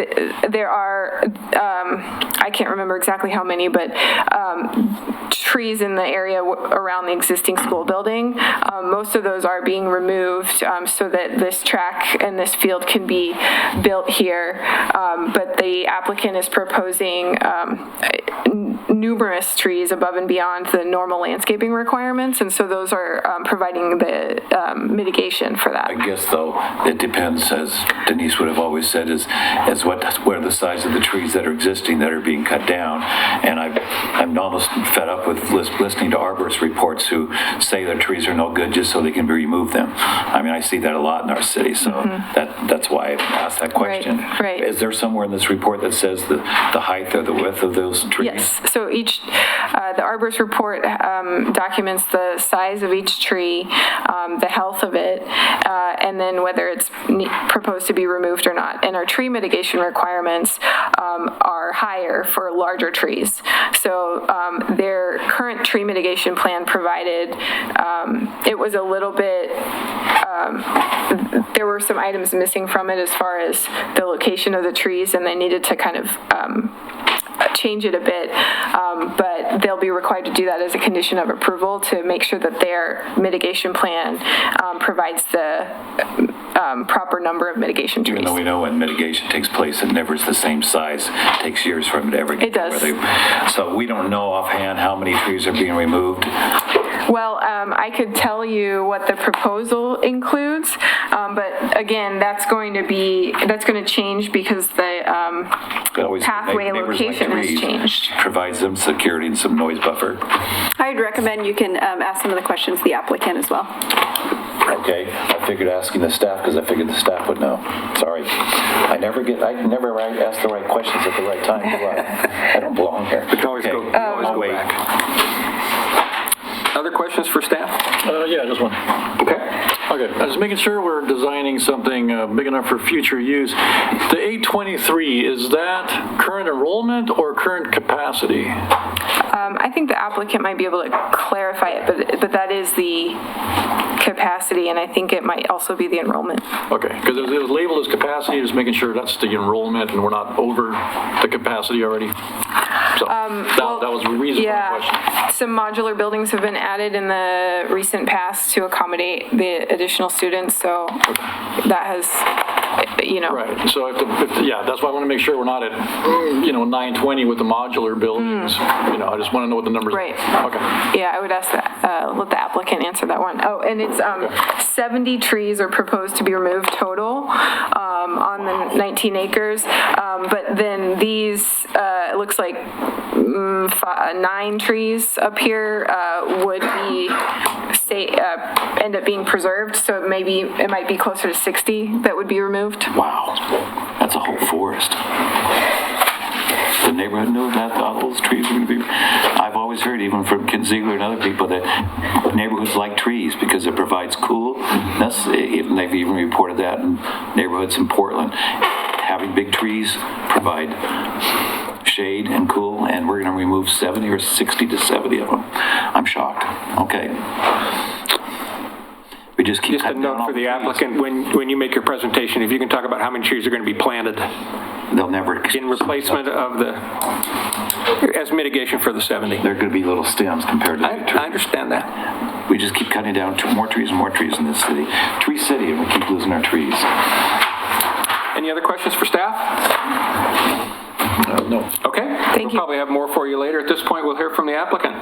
there are, I can't remember exactly how many, but trees in the area around the existing school building. Most of those are being removed so that this track and this field can be built here. But the applicant is proposing numerous trees above and beyond the normal landscaping requirements, and so those are providing the mitigation for that. I guess, though, it depends, as Denise would have always said, as what are the size of the trees that are existing that are being cut down. And I'm almost fed up with listening to arborist reports who say their trees are no good just so they can remove them. I mean, I see that a lot in our city, so that's why I asked that question. Right. Is there somewhere in this report that says the height or the width of those trees? Yes, so the arborist report documents the size of each tree, the health of it, and then whether it's proposed to be removed or not. And our tree mitigation requirements are higher for larger trees. So their current tree mitigation plan provided, it was a little bit, there were some items missing from it as far as the location of the trees, and they needed to kind of change it a bit, but they'll be required to do that as a condition of approval to make sure that their mitigation plan provides the proper number of mitigation trees. Even though we know when mitigation takes place, it never is the same size. It takes years for them to ever get It does. So we don't know offhand how many trees are being removed. Well, I could tell you what the proposal includes, but again, that's going to change because the pathway location has changed. Provides them security and some noise buffer. I'd recommend you can ask some of the questions to the applicant as well. Okay, I figured asking the staff because I figured the staff would know. Sorry. I never ask the right questions at the right time, do I? I don't belong here. We can always go wait. back. Other questions for staff? Yeah, just one. Okay. Okay, I was making sure we're designing something big enough for future use. The 823, is that current enrollment or current capacity? I think the applicant might be able to clarify it, but that is the capacity, and I think it might also be the enrollment. Okay, because it was labeled as capacity, just making sure that's the enrollment and we're not over the capacity already. So that was the reason for the question. Some modular buildings have been added in the recent past to accommodate the additional students, so that has, Right, so that's why I want to make sure we're not at, 920 with the modular buildings. I just want to know what the numbers are. Right. Okay. Yeah, I would ask that, let the applicant answer that one. Oh, and it's 70 trees are proposed to be removed total on the 19 acres. But then these, it looks like 9 trees up here would be end up being preserved. So it might be closer to 60 that would be removed. Wow, that's a whole forest. The neighborhood knew that all those trees were going to be. I've always heard, even from Ken Ziegler and other people, that neighborhoods like trees because it provides coolness. They've even reported that in neighborhoods in Portland. Having big trees provide shade and cool, and we're going to remove 70 or 60 to 70 of them. I'm shocked. Okay. We just keep Just a note for the applicant, when you make your presentation, if you can talk about how many trees are going to be planted they'll never in replacement of as mitigation for the 70. They're going to be little stems compared to the trees. I understand that. We just keep cutting down more trees and more trees in this city. Tree city, and we keep losing our trees. Any other questions for staff? No. Okay. Thank We'll you. probably have more for you later. At this point, we'll hear from the applicant.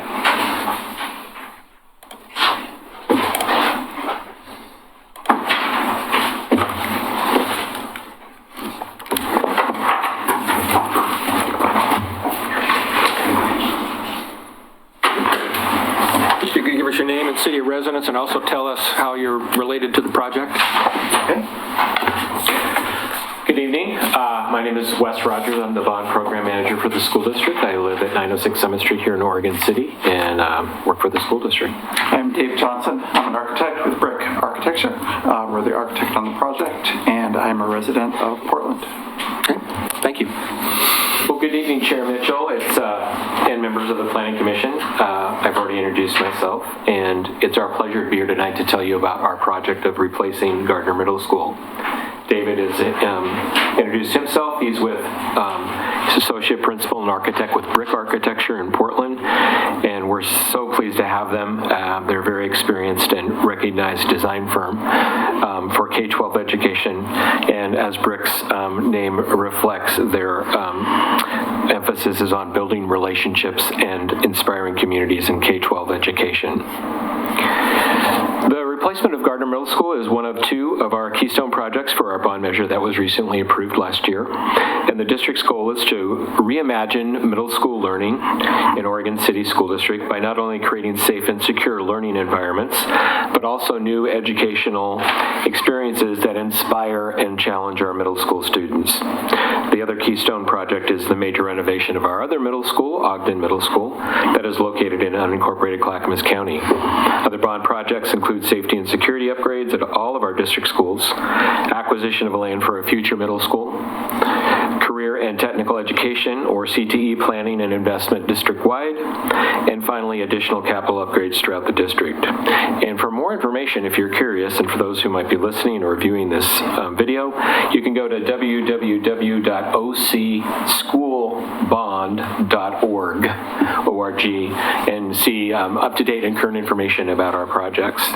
If you could give us your name and city of residence and also tell us how you're related to the project. Okay. Good evening. My name is Wes Rogers. I'm the bond program manager for the school district. I live at 906 Summit Street here in Oregon City and work for the school district. I'm Dave Johnson. I'm an architect with Brick Architecture. We're the architect on the project, and I'm a resident of Portland. Okay. Thank you. Well, good evening, Chair Mitchell. And members of the Planning Commission. I've already introduced myself, and it's our pleasure to be here tonight to tell you about our project of replacing Gardner Middle School. David has introduced himself. He's with he's associate principal and architect with Brick Architecture in Portland, and we're so pleased to have them. They're a very experienced and recognized design firm for K-12 education, and as Brick's name reflects, their emphasis is on building relationships and inspiring communities in K-12 education. The replacement of Gardner Middle School is one of two of our keystone projects for our bond measure that was recently approved last year. And the district's goal is to reimagine middle school learning in Oregon City School District by not only creating safe and secure learning environments, but also new educational experiences that inspire and challenge our middle school students. The other keystone project is the major renovation of our other middle school, Ogden Middle School, that is located in unincorporated Clackamas County. Other bond projects include safety and security upgrades at all of our district schools, acquisition of land for a future middle school, career and technical education, or CTE planning and investment district-wide, and finally additional capital upgrades throughout the district. And for more information, if you're curious, and for those who might be listening or viewing this video, you can go to www.ocschoolbond.org and see up-to-date and current information about our projects.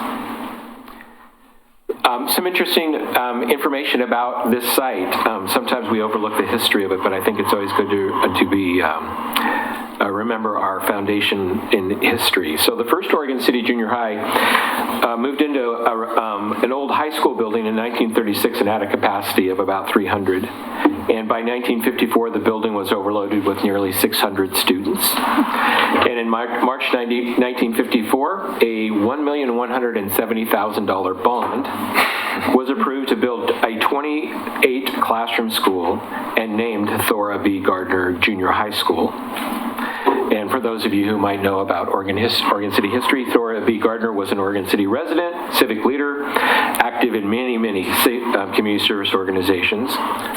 Some interesting information about this site. Sometimes we overlook the history of it, but I think it's always good to be remember our foundation in history. So the first Oregon City Junior High moved into an old high school building in 1936 and had a capacity of about 300. And by 1954, the building was overloaded with nearly 600 students. And in March 1954, a $1,170,000 bond was approved to build a 28 classroom school and named Thora B. Gardner Junior High School. And for those of you who might know about Oregon City history, Thora B. Gardner was an Oregon City resident, civic leader, active in many community service organizations.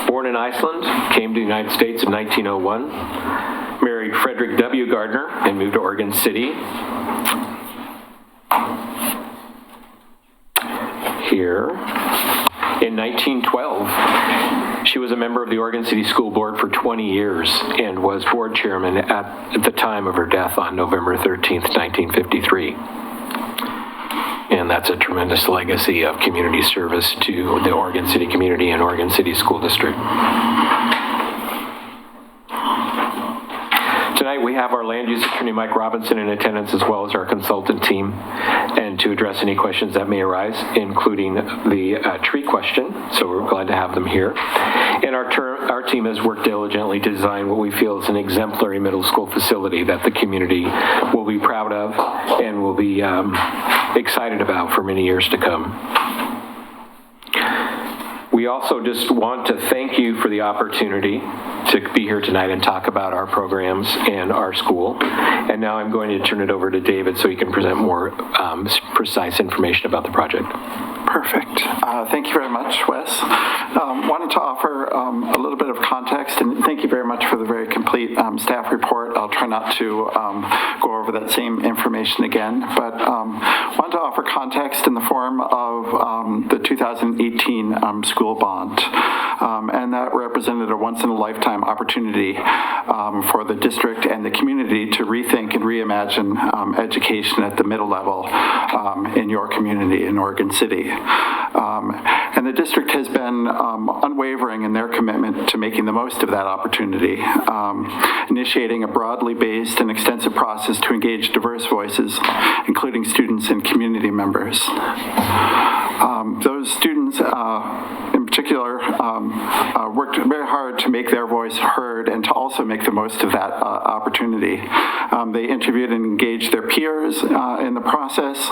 Born in Iceland, came to the United States in 1901, married Frederick W. Gardner, and moved to Oregon City. Here. In 1912, she was a member of the Oregon City School Board for 20 years and was board chairman at the time of her death on November 13th, 1953. And that's a tremendous legacy of community service to the Oregon City community and Oregon City School District. Tonight we have our land use attorney Mike Robinson in attendance, as well as our consultant team, and to address any questions that may arise, including the tree question. So we're glad to have them here. And our team has worked diligently to design what we feel is an exemplary middle school facility that the community will be proud of and will be excited about for many years to come. We also just want to thank you for the opportunity to be here tonight and talk about our programs and our school. And now I'm going to turn it over to David so he can present more precise information about the project. Perfect. Thank you very much, Wes. Wanted to offer a little bit of context, and thank you very much for the very complete staff report. I'll try not to go over that same information again, but wanted to offer context in the form of the 2018 school bond, and that represented a once-in-a-lifetime opportunity for the district and the community to rethink and reimagine education at the middle level in your community in Oregon City. And the district has been unwavering in their commitment to making the most of that opportunity, initiating a broadly based and extensive process to engage diverse voices, including students and community members. Those students particular, worked very hard to make their voice heard and to also make the most of that opportunity. They interviewed and engaged their peers in the process,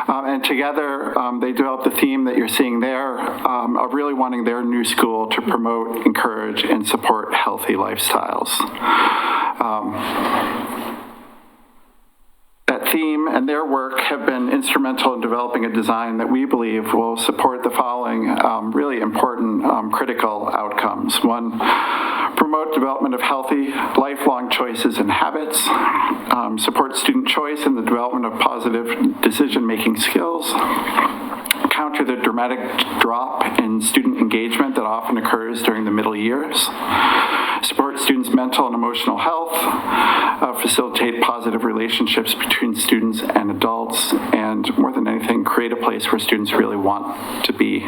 and together they developed the theme that you're seeing there of really wanting their new school to promote, encourage, and support healthy lifestyles. That theme and their work have been instrumental in developing a design that we believe will support the following really important critical outcomes. One, promote development of healthy, lifelong choices and habits, support student choice in the development of positive decision-making skills, counter the dramatic drop in student engagement that often occurs during the middle years, support students' mental and emotional health, facilitate positive relationships between students and adults, and more than anything, create a place where students really want to be.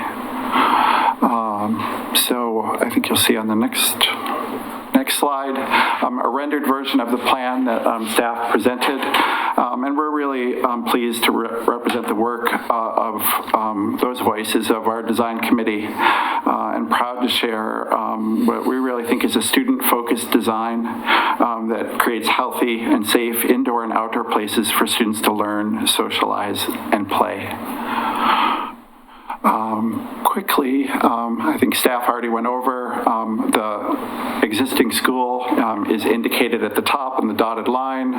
So I think you'll see on the next slide a rendered version of the plan that staff presented, and we're really pleased to represent the work of those voices of our design committee, and proud to share what we really think is a student-focused design that creates healthy and safe indoor and outdoor places for students to learn, socialize, and play. Quickly, I think staff already went over the existing school is indicated at the top in the dotted line.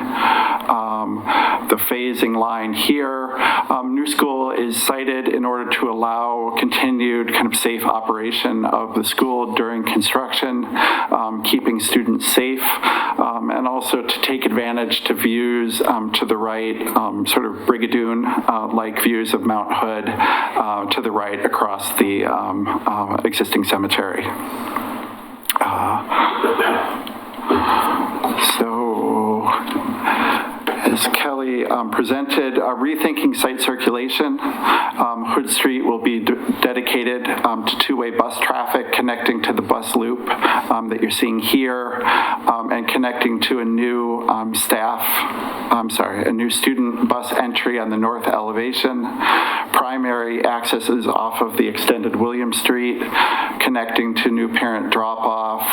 The phasing line here. New school is cited in order to allow continued kind of safe operation of the school during construction, keeping students safe, and also to take advantage to views to the right, sort of Brigadoon-like views of Mount Hood to the right across the existing cemetery. So, as Kelly presented, rethinking site circulation. Hood Street will be dedicated to two-way bus traffic connecting to the bus loop that you're seeing here, and connecting to a new a new student bus entry on the north elevation. Primary access is off of the extended William Street, connecting to new parent drop-off,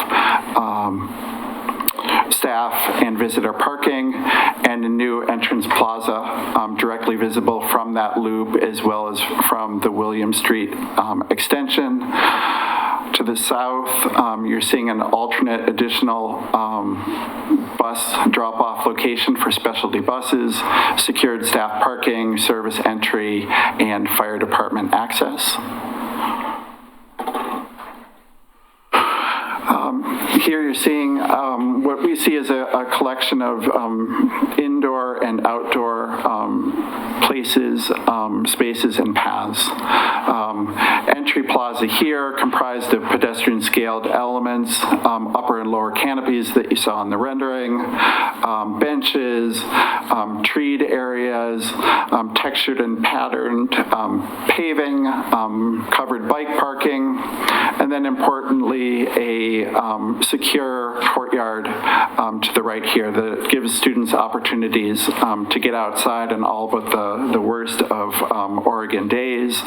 staff and visitor parking, and a new entrance plaza directly visible from that loop as well as from the William Street extension. To the south, you're seeing an alternate additional bus drop-off location for specialty buses, secured staff parking, service entry, and fire department access. Here you're seeing what we see as a collection of indoor and outdoor places, spaces, and paths. Entry plaza here comprised of pedestrian-scaled elements, upper and lower canopies that you saw in the rendering, benches, treed areas, textured and patterned paving, covered bike parking, and then importantly, a secure courtyard to the right here that gives students opportunities to get outside in all but the worst of Oregon days.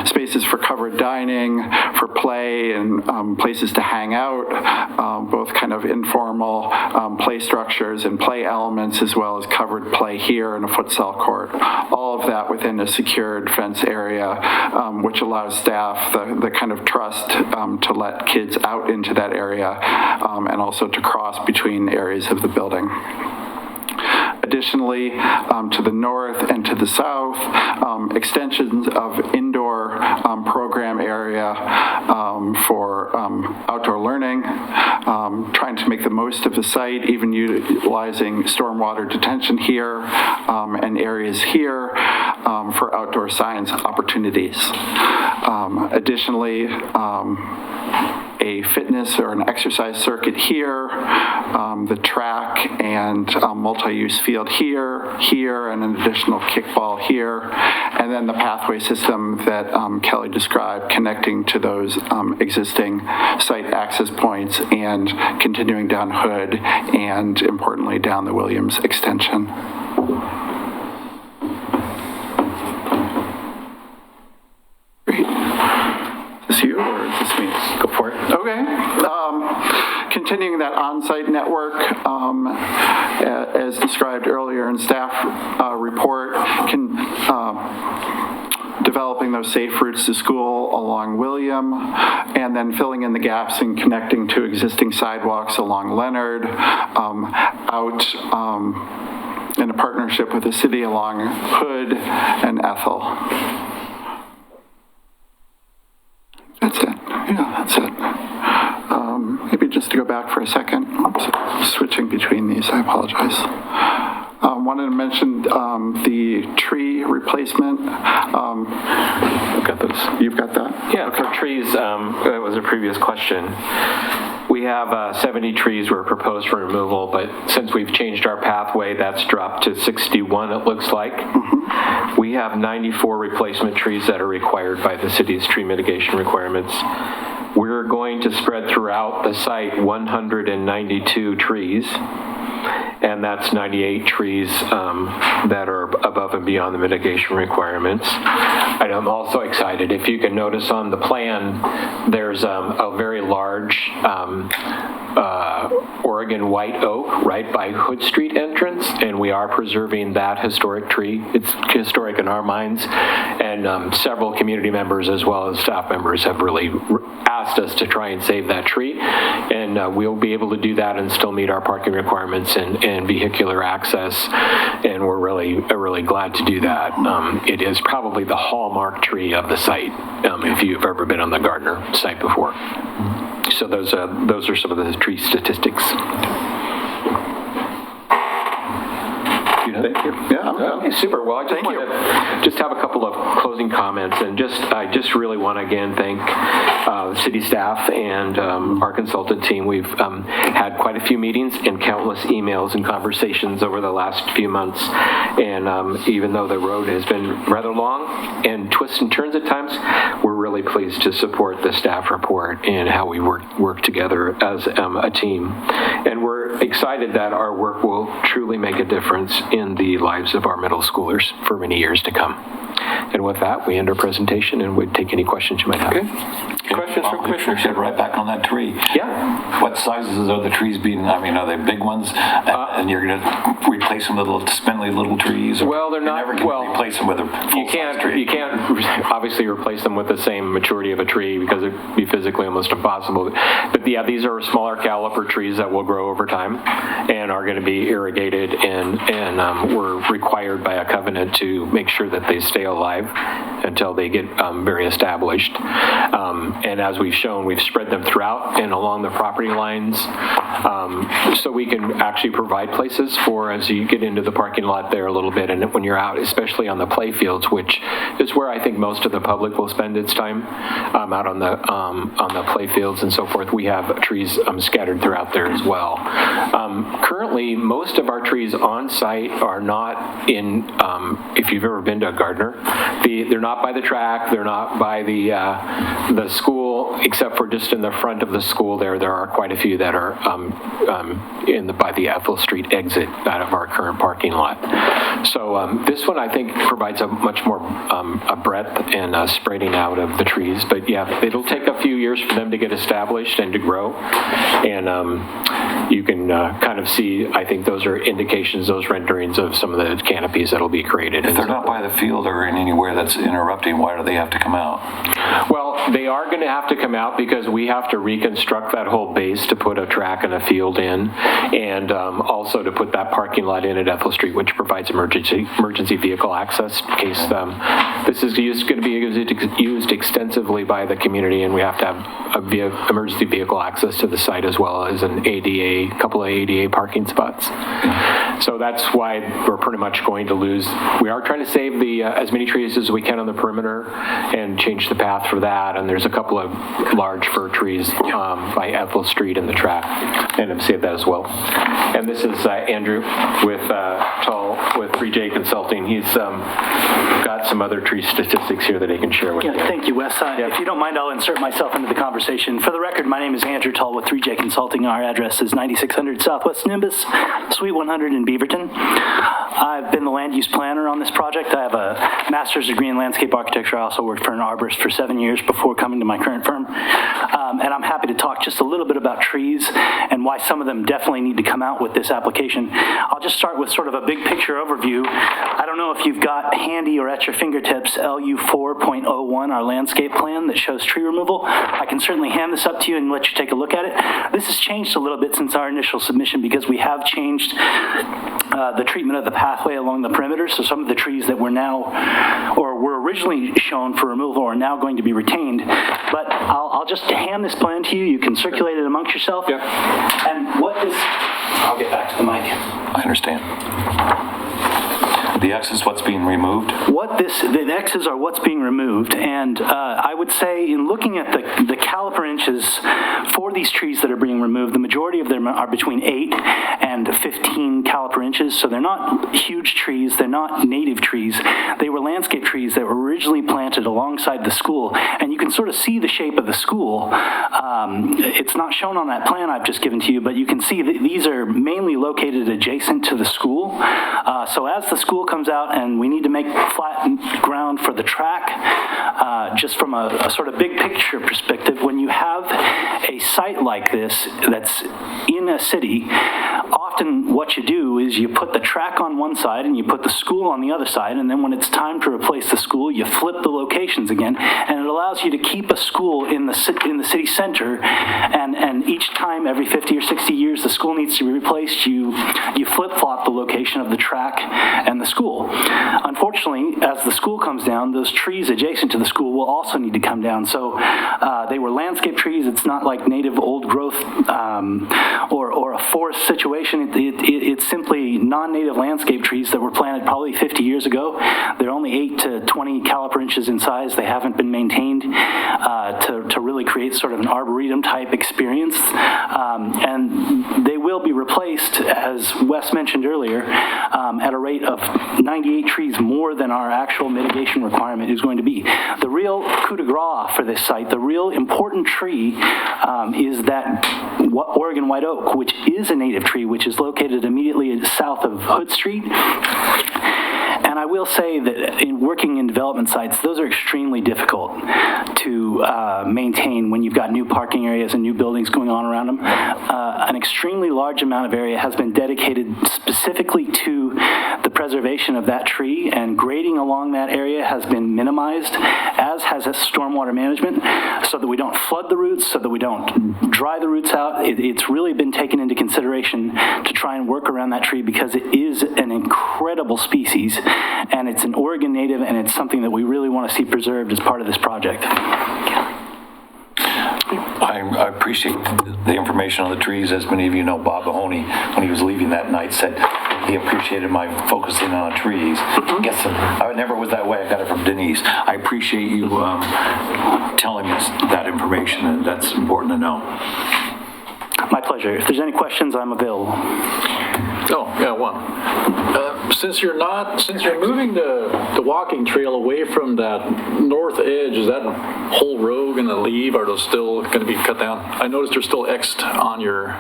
Spaces for covered dining, for play, and places to hang out, both kind of informal play structures and play elements, as well as covered play here and a futsal court. All of that within a secured fence area, which allows staff the kind of trust to let kids out into that area, and also to cross between areas of the building. Additionally, to the north and to the south, extensions of indoor program area for outdoor learning, trying to make the most of the site, even utilizing stormwater detention here and areas here for outdoor science opportunities. Additionally, a fitness or an exercise circuit here, the track and multi-use field here, and an additional kickball here, and then the pathway system that Kelly described connecting to those existing site access points and continuing down Hood and, importantly, down the Williams extension. Great. Is this you? Okay. Continuing that on-site network, as described earlier in staff report, developing those safe routes to school along William, and then filling in the gaps and connecting to existing sidewalks along Leonard, out in a partnership with the city along Hood and Ethel. That's it. Yeah, that's it. Maybe just to go back for a second. Oops, switching between these, I apologize. Wanted to mention the tree replacement. Got those. You've got that? Yeah, for trees, that was a previous question. We have 70 trees were proposed for removal, but since we've changed our pathway, that's dropped to 61, it looks like. We have 94 replacement trees that are required by the city's tree mitigation requirements. We're going to spread throughout the site 192 trees, and that's 98 trees that are above and beyond the mitigation requirements. I'm also excited, if you can notice on the plan, there's a very large Oregon white oak right by Hood Street entrance, and we are preserving that historic tree. It's historic in our minds, and several community members as well as staff members have really asked us to try and save that tree, and we'll be able to do that and still meet our parking requirements and vehicular access, and we're really glad to do that. It is probably the hallmark tree of the site, if you've ever been on the Gardner site before. So those are some of the tree statistics. Thank you. Yeah, I'm done. Okay, super. Well, I just want to just have a couple of closing comments, and I just really want to again thank city staff and our consultant team. We've had quite a few meetings and countless emails and conversations over the last few months, and even though the road has been rather long and twists and turns at times, we're really pleased to support the staff report and how we work together as a team. And we're excited that our work will truly make a difference in the lives of our middle schoolers for many years to come. And with that, we end our presentation and we'd take any questions you might have. Okay. Questions from commissioners? Get right back on that tree. Yeah. What sizes are the trees being, are they big ones? And you're going to replace them with little spindly little trees? Well, they're not. You're never going to replace them with a full-size tree. You can't obviously replace them with the same maturity of a tree because it'd be physically almost impossible. But yeah, these are smaller caliper trees that will grow over time and are going to be irrigated, and we're required by a covenant to make sure that they stay alive until they get very established. And as we've shown, we've spread them throughout and along the property lines, so we can actually provide places for as you get into the parking lot there a little bit, and when you're out, especially on the play fields, which is where I think most of the public will spend its time, out on the play fields and so forth. We have trees scattered throughout there as well. Currently, most of our trees on site are not in. If you've ever been to a Gardner, they're not by the track. They're not by the school, except for just in the front of the school. There are quite a few that are by the Ethel Street exit out of our current parking lot. So this one I think provides a much more a breadth and spreading out of the trees. But yeah, it'll take a few years for them to get established and to grow. And you can kind of see, I think those are indications, those renderings of some of the canopies that'll be created. If they're not by the field or in anywhere that's interrupting, why do they have to come out? Well, they are going to have to come out because we have to reconstruct that whole base to put a track and a field in, and also to put that parking lot in at Ethel Street, which provides emergency vehicle access in case this is going to be used extensively by the community, and we have to have emergency vehicle access to the site as well as a couple of ADA parking spots. So that's why we're pretty much going to lose. We are trying to save as many trees as we can on the perimeter and change the path for that. And there's a couple of large fir trees by Ethel Street in the track, and I've saved that as well. And this is Andrew with 3J Consulting. He's got some other tree statistics here that he can share with you. Thank you, Wes. If you don't mind, I'll insert myself into the conversation. For the record, my name is Andrew Tull with 3J Consulting. Our address is 9600 Southwest Nimbus, Suite 100 in Beaverton. I've been the land use planner on this project. I have a master's degree in landscape architecture. I also worked for an arborist for 7 years before before coming to my current firm. And I'm happy to talk just a little bit about trees and why some of them definitely need to come out with this application. I'll just start with sort of a big picture overview. I don't know if you've got handy or at your fingertips LU 4.01, our landscape plan that shows tree removal. I can certainly hand this up to you and let you take a look at it. This has changed a little bit since our initial submission because we have changed the treatment of the pathway along the perimeter. So some of the trees that were now, or were originally shown for removal are now going to be retained. But I'll just hand this plan to you. You can circulate it amongst yourself. Yep. And what this, I'll get back to the mic. I understand. The X is what's being removed? The X's are what's being removed, and I would say in looking at the caliper inches for these trees that are being removed, the majority of them are between 8 and 15 caliper inches, so they're not huge trees, they're not native trees. They were landscape trees that were originally planted alongside the school, and you can sort of see the shape of the school. It's not shown on that plan I've just given to you, but you can see that these are mainly located adjacent to the school. So as the school comes out and we need to make flat ground for the track, just from a sort of big picture perspective, when you have a site like this that's in a city, often what you do is you put the track on one side and you put the school on the other side, and then when it's time to replace the school, you flip the locations again, and it allows you to keep a school in the city center, and each time every 50 or 60 years the school needs to be replaced, you flip-flop the location of the track and the school. Unfortunately, as the school comes down, those trees adjacent to the school will also need to come down. So they were landscape trees. It's not like native old growth or a forest situation. It's simply non-native landscape trees that were planted probably 50 years ago. They're only 8 to 20 caliper inches in size. They haven't been maintained to really create sort of an arboretum type experience. And they will be replaced, as Wes mentioned earlier, at a rate of 98 trees more than our actual mitigation requirement is going to be. The real coup de grace for this site, the real important tree is that Oregon white oak, which is a native tree, which is located immediately south of Hood Street. And I will say that in working in development sites, those are extremely difficult to maintain when you've got new parking areas and new buildings going on around them. An extremely large amount of area has been dedicated specifically to the preservation of that tree, and grading along that area has been minimized, as has stormwater management, so that we don't flood the roots, so that we don't dry the roots out. It's really been taken into consideration to try and work around that tree because it is an incredible species, and it's an Oregon native, and it's something that we really want to see preserved as part of this project. I appreciate the information on the trees. As many of you know, Bob Mahoney, when he was leaving that night, said he appreciated my focusing on trees. Guess I never was that way. I got it from Denise. I appreciate you telling us that information, and that's important to know. My pleasure. If there's any questions, I'm available. Oh, yeah, one. Since you're moving the walking trail away from that north edge, is that whole row going to leave, or are those still going to be cut down? I noticed they're still X'd on your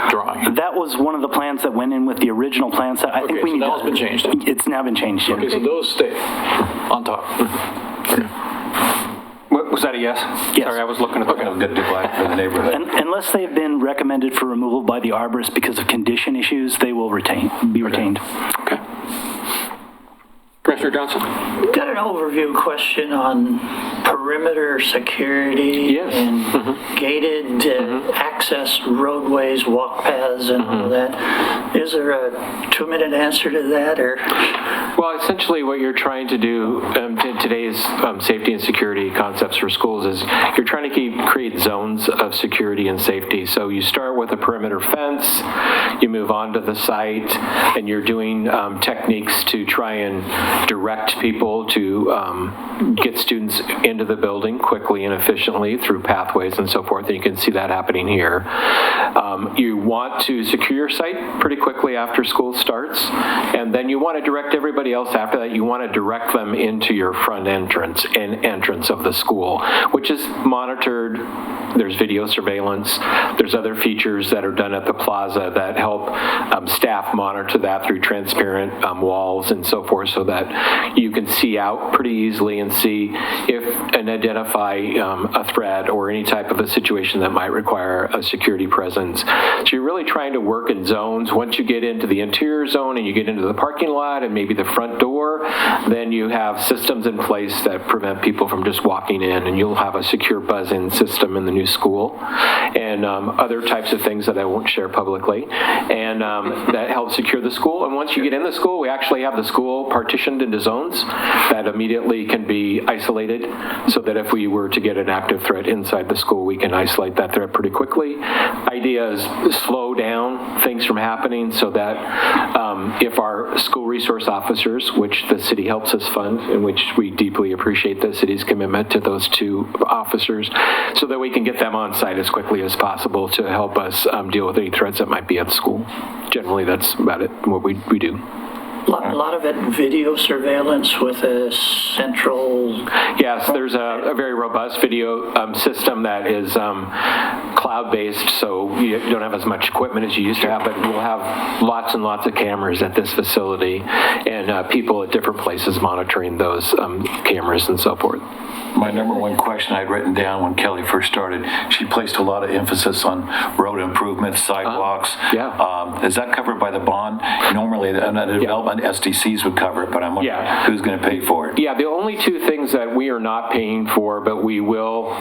drawing. That was one of the plans that went in with the original plans. I think we need now it's been changed. It's now been changed. Yeah. Okay, so those stay on top. Okay. Was that a yes? Yes. Sorry, I was looking at the Good to flag for the neighborhood. Unless they have been recommended for removal by the arborist because of condition issues, they will be retained. Okay. Commissioner Johnson? Got an overview question on perimeter security and gated access roadways, walk paths, and all that. Is there a 2-minute answer to that, or? Well, essentially what you're trying to do in today's safety and security concepts for schools is you're trying to create zones of security and safety. So you start with a perimeter fence, you move on to the site, and you're doing techniques to try and direct people to get students into the building quickly and efficiently through pathways and so forth. And you can see that happening here. You want to secure your site pretty quickly after school starts, and then you want to direct everybody else after that. You want to direct them into your front entrance and entrance of the school, which is monitored. There's video surveillance. There's other features that are done at the plaza that help staff monitor that through transparent walls and so forth, so that you can see out pretty easily and see if and identify a threat or any type of a situation that might require a security presence. So you're really trying to work in zones. Once you get into the interior zone and you get into the parking lot and maybe the front door, then you have systems in place that prevent people from just walking in, and you'll have a secure buzz-in system in the new school and other types of things that I won't share publicly, and that helps secure the school. And once you get in the school, we actually have the school partitioned into zones that immediately can be isolated, so that if we were to get an active threat inside the school, we can isolate that threat pretty quickly. Idea is slow down things from happening, so that if our school resource officers, which the city helps us fund, in which we deeply appreciate the city's commitment to those two officers, so that we can get them on site as quickly as possible to help us deal with any threats that might be at school. Generally, that's about it, what we do. A lot of it video surveillance with a central... Yes, there's a very robust video system that is cloud-based, so you don't have as much equipment as you used to have, but we'll have lots and lots of cameras at this facility, and people at different places monitoring those cameras and so forth. My number one question I'd written down when Kelly first started, she placed a lot of emphasis on road improvements, sidewalks. Is that covered by the bond? Normally, the development SDCs would cover it, but I'm wondering who's going to pay for it? Yeah, the only two things that we are not paying for, but we will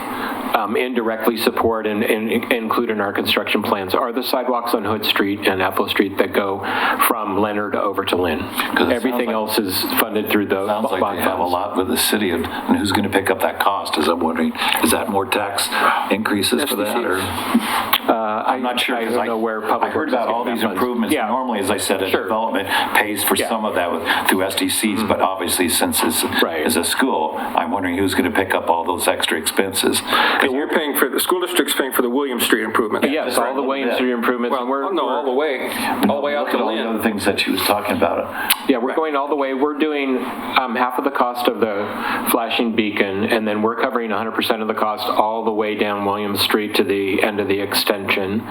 indirectly support and include in our construction plans, are the sidewalks on Hood Street and Ethel Street that go from Leonard over to Lynn. Everything else is funded through the sounds like bond they have a funds. lot with the city, and who's going to pick up that cost? Is I'm wondering, is that more tax increases for that, or? I'm not sure. I don't know where public I heard works is about all getting these that funds. improvements. Yeah. Normally, as I said, a development pays for some of that through SDCs, but obviously, since it's a school, I'm wondering who's going to pick up all those extra expenses. And you're paying for, the school district's paying for the William Street improvement. Yes, all the William Street improvements. Well, no, all the way out Look at to all the Lynn. other things that she was talking about. Yeah, we're going all the way. We're doing half of the cost of the flashing beacon, and then we're covering 100% of the cost all the way down William Street to the end of the extension.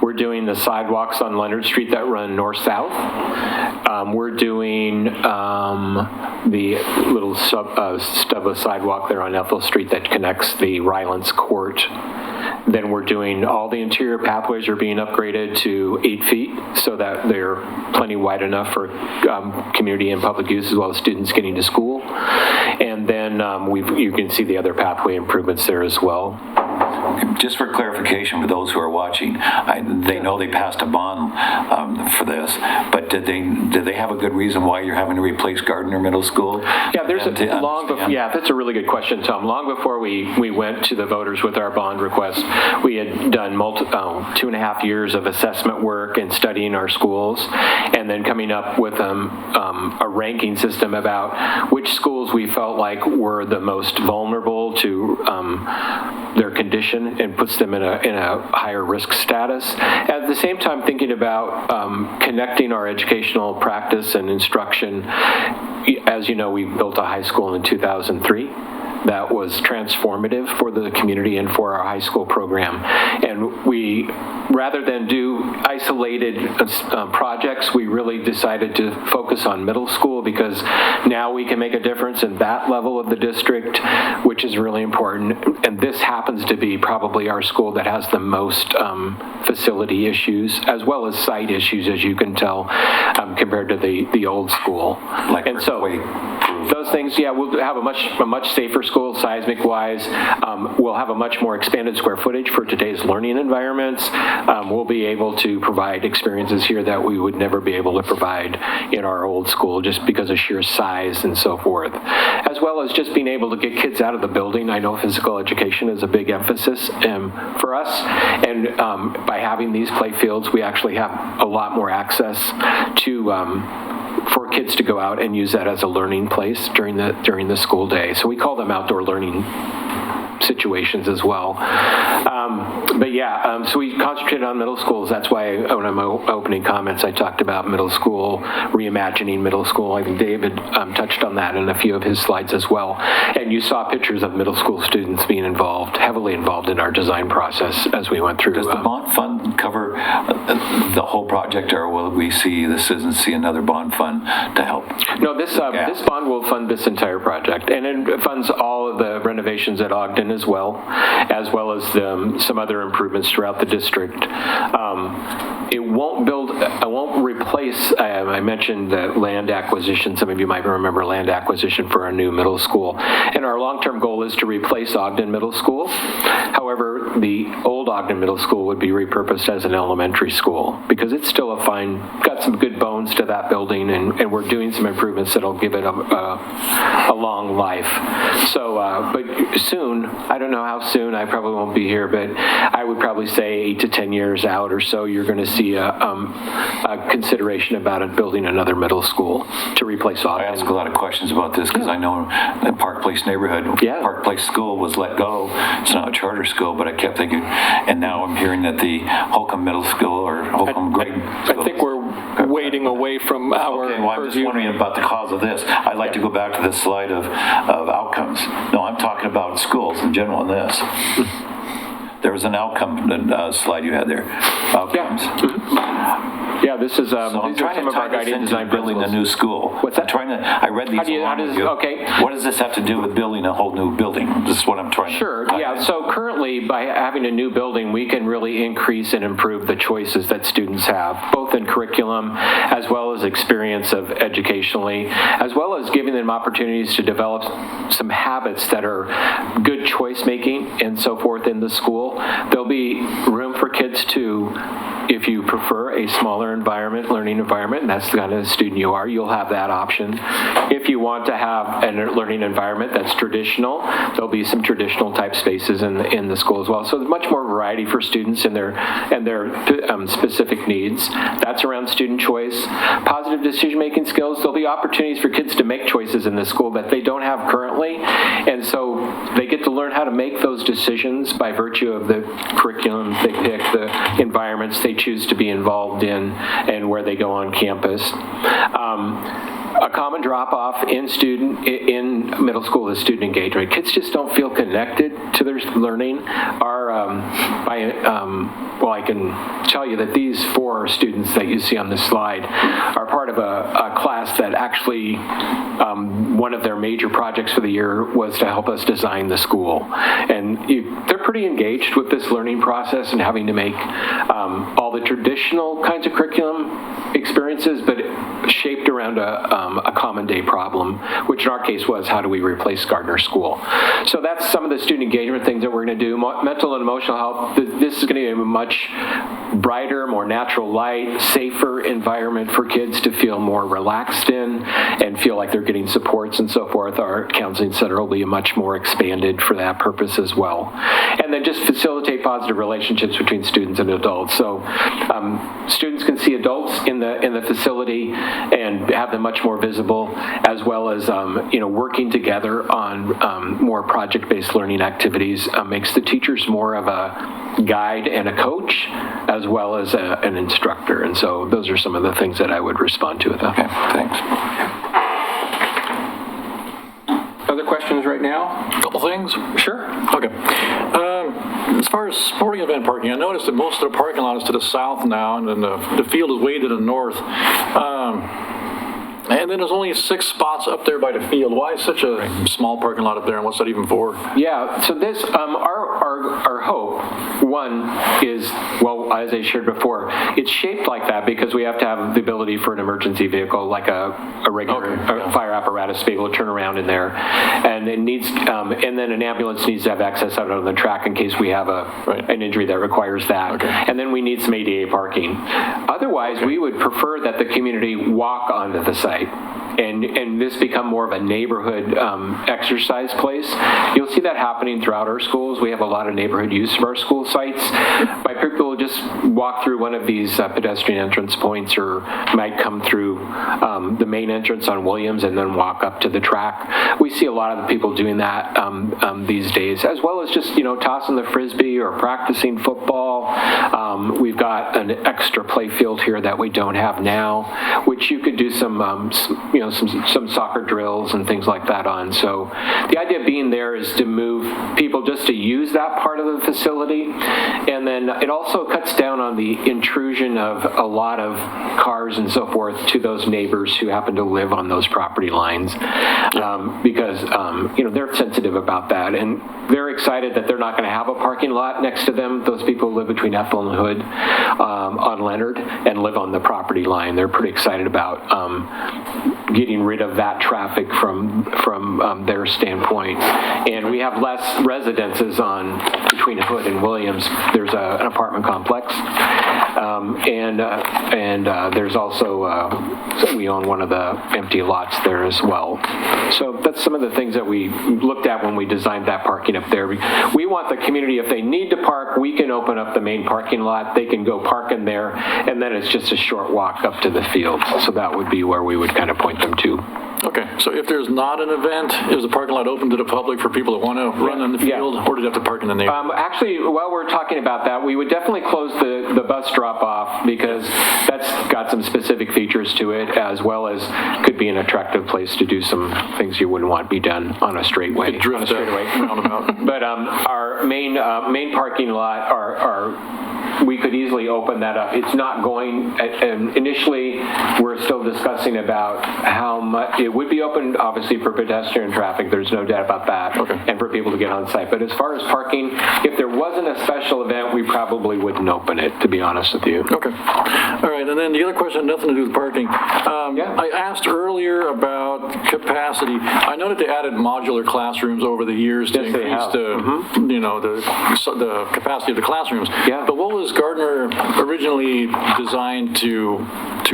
We're doing the sidewalks on Leonard Street that run north-south. We're doing the little stub of sidewalk there on Ethel Street that connects the Rylance Court. Then we're doing, all the interior pathways are being upgraded to 8 feet so that they're plenty wide enough for community and public use, as well as students getting to school. And then you can see the other pathway improvements there as well. Just for clarification for those who are watching, they know they passed a bond for this, but did they have a good reason why you're having to replace Gardner Middle School? Yeah, that's a really good question, Tom. Long before we went to the voters with our bond request, we had done 2.5 years of assessment work and studying our schools, and then coming up with a ranking system about which schools we felt like were the most vulnerable to their condition and puts them in a higher risk status. At the same time, thinking about connecting our educational practice and instruction. As you know, we built a high school in 2003. That was transformative for the community and for our high school program. And we, rather than do isolated projects, we really decided to focus on middle school, because now we can make a difference in that level of the district, which is really important. And this happens to be probably our school that has the most facility issues, as well as site issues, as you can tell, compared to the old school. And so those things, we'll have a much safer school seismic-wise. We'll have a much more expanded square footage for today's learning environments. We'll be able to provide experiences here that we would never be able to provide in our old school, just because of sheer size and so forth. As well as just being able to get kids out of the building. I know physical education is a big emphasis for us, and by having these play fields, we actually have a lot more access to for kids to go out and use that as a learning place during the school day. So we call them outdoor learning situations as well. So we concentrated on middle schools. That's why when I'm opening comments, I talked about middle school, reimagining middle school. I think David touched on that in a few of his slides as well. And you saw pictures of middle school students being heavily involved in our design process as we went through. Does the bond fund cover the whole project, or will we see another bond fund to help? No, this bond will fund this entire project, and it funds all of the renovations at Ogden as well as some other improvements throughout the district. It won't replace, I mentioned the land acquisition. Some of you might remember land acquisition for our new middle school. And our long-term goal is to replace Ogden Middle School. However, the old Ogden Middle School would be repurposed as an elementary school because it's still got some good bones to that building, and we're doing some improvements that'll give it a long life. So, but soon, I don't know how soon, I probably won't be here, but I would probably say 8 to 10 years out or so, you're going to see a consideration about building another middle school to replace Ogden. I ask a lot of questions about this because I know that Park Place neighborhood, Park Place School was let go. It's now a charter school, but I kept thinking, and now I'm hearing that the Holcomb Middle School or Holcomb Grade School. I think we're wading away from our Okay, well, I'm just wondering about the cause of this. I'd like to go back to this slide of outcomes. No, I'm talking about schools in general in this. There was an outcome slide you had there. Outcomes. Yeah, this is So I'm trying to tie this into building a new school. What's that? I read these along with you. Okay. What does this have to do with building a whole new building? This is what I'm trying Sure, to yeah. So currently, by having a new building, we can really increase and improve the choices that students have, both in curriculum as well as experience of educationally, as well as giving them opportunities to develop some habits that are good choice making and so forth in the school. There'll be room for kids to, if you prefer a smaller environment, learning environment, and that's the kind of student you are, you'll have that option. If you want to have a learning environment that's traditional, there'll be some traditional type spaces in the school as well. So there's much more variety for students and their specific needs. That's around student choice. Positive decision-making skills, there'll be opportunities for kids to make choices in the school that they don't have currently, and so they get to learn how to make those decisions by virtue of the curriculum they pick, the environments they choose to be involved in, and where they go on campus. A common drop-off in middle school is student engagement. Kids just don't feel connected to their learning. I can tell you that these 4 students that you see on this slide are part of a class that actually one of their major projects for the year was to help us design the school. And they're pretty engaged with this learning process and having to make all the traditional kinds of curriculum experiences, but shaped around a common day problem, which in our case was, how do we replace Gardner School? So that's some of the student engagement things that we're going to do. Mental and emotional health, this is going to be a much brighter, more natural light, safer environment for kids to feel more relaxed in and feel like they're getting supports and so forth. Our counseling center will be much more expanded for that purpose as well. And then just facilitate positive relationships between students and adults. So students can see adults in the facility and have them much more visible, as well as working together on more project-based learning activities makes the teachers more of a guide and a coach, as well as an instructor. And so those are some of the things that I would respond to with that. Okay, thanks. Other questions right now? Couple things. Sure. Okay. As far as sporting event parking, I noticed that most of the parking lot is to the south now, and then the field is way to the north. And then there's only 6 spots up there by the field. Why such a small parking lot up there, and what's that even for? Yeah, so this, our hope, one, is, well, as I shared before, it's shaped like that because we have to have the ability for an emergency vehicle, like a regular fire apparatus, to be able to turn around in there. And it needs, and then an ambulance needs to have access out on the track in case we have an injury that requires that. Okay. And then we need some ADA parking. Otherwise, we would prefer that the community walk onto the site. and this become more of a neighborhood exercise place. You'll see that happening throughout our schools. We have a lot of neighborhood use of our school sites. By people who just walk through one of these pedestrian entrance points, or might come through the main entrance on Williams and then walk up to the track. We see a lot of the people doing that these days, as well as just, tossing the Frisbee or practicing football. We've got an extra play field here that we don't have now, which you could do some soccer drills and things like that on. So the idea being there is to move people just to use that part of the facility. And then it also cuts down on the intrusion of a lot of cars and so forth to those neighbors who happen to live on those property lines, because they're sensitive about that, and they're excited that they're not going to have a parking lot next to them. Those people who live between Ethel and Hood on Leonard and live on the property line, they're pretty excited about getting rid of that traffic from their standpoint. And we have less residences on between Hood and Williams. There's an apartment complex, and there's also we own one of the empty lots there as well. So that's some of the things that we looked at when we designed that parking up there. We want the community, if they need to park, we can open up the main parking lot. They can go park in there, and then it's just a short walk up to the field. So that would be where we would kind of point them to. Okay, so if there's not an event, is the parking lot open to the public for people that want to run in the field, or do they have to park in the neighborhood? Actually, while we're talking about that, we would definitely close the bus drop-off, because that's got some specific features to it, as well as could be an attractive place to do some things you wouldn't want to be done on a straightaway. Drift roundabout. But our main parking lot, we could easily open that up. It's not going, and initially, we're still discussing about how much, it would be open, obviously, for pedestrian traffic, there's no doubt about that, and for people to get on site. But as far as parking, if there wasn't a special event, we probably wouldn't open it, to be honest with you. Okay. All right, and then the other question had nothing to do with parking. I asked earlier about capacity. I know that they added modular classrooms over the years to increase the capacity of the classrooms. Yeah. But what was Gardner originally designed to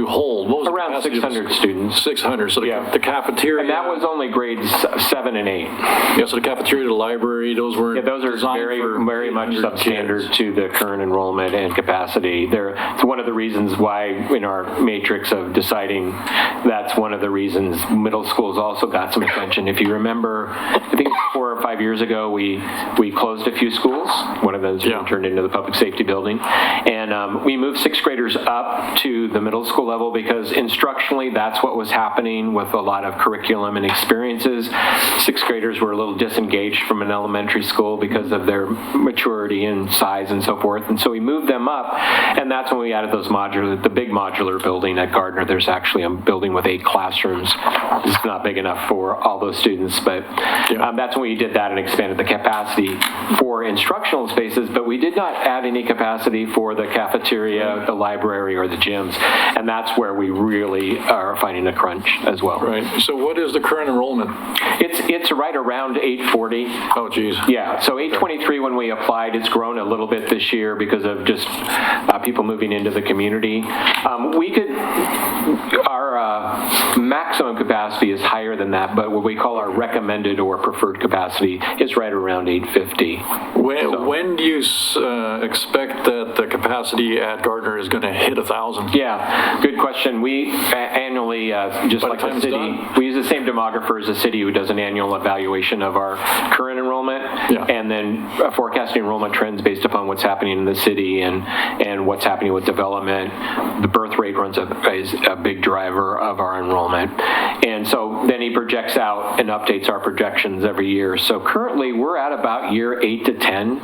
hold? What was around 600 students. 600. So the cafeteria. And that was only grades 7 and 8. Yeah. So the cafeteria, the library, those were those are very much substandard to the current enrollment and capacity. It's one of the reasons why in our matrix of deciding, that's one of the reasons middle schools also got some attention. If you remember, I think 4 or 5 years ago, we closed a few schools. One of those turned into the public safety building. And we moved 6th graders up to the middle school level because instructionally that's what was happening with a lot of curriculum and experiences. 6th graders were a little disengaged from an elementary school because of their maturity and size and so forth. And so we moved them up, and that's when we added the big modular building at Gardner. There's actually a building with 8 classrooms. It's not big enough for all those students, but that's when we did that and expanded the capacity for instructional spaces, but we did not add any capacity for the cafeteria, the library, or the gyms, and that's where we really are finding a crunch as well. Right. So what is the current enrollment? It's right around 840. Oh, geez. Yeah, so 823 when we applied. It's grown a little bit this year because of just people moving into the community. Our maximum capacity is higher than that, but what we call our recommended or preferred capacity is right around 850. When do you expect that the capacity at Gardner is going to hit 1,000? Yeah, good question. We annually, just like the city, we use the same demographer as the city who does an annual evaluation of our current enrollment, and then forecasting enrollment trends based upon what's happening in the city and what's happening with development. The birth rate is a big driver of our enrollment. And so then he projects out and updates our projections every year. So currently we're at about year 8 to 10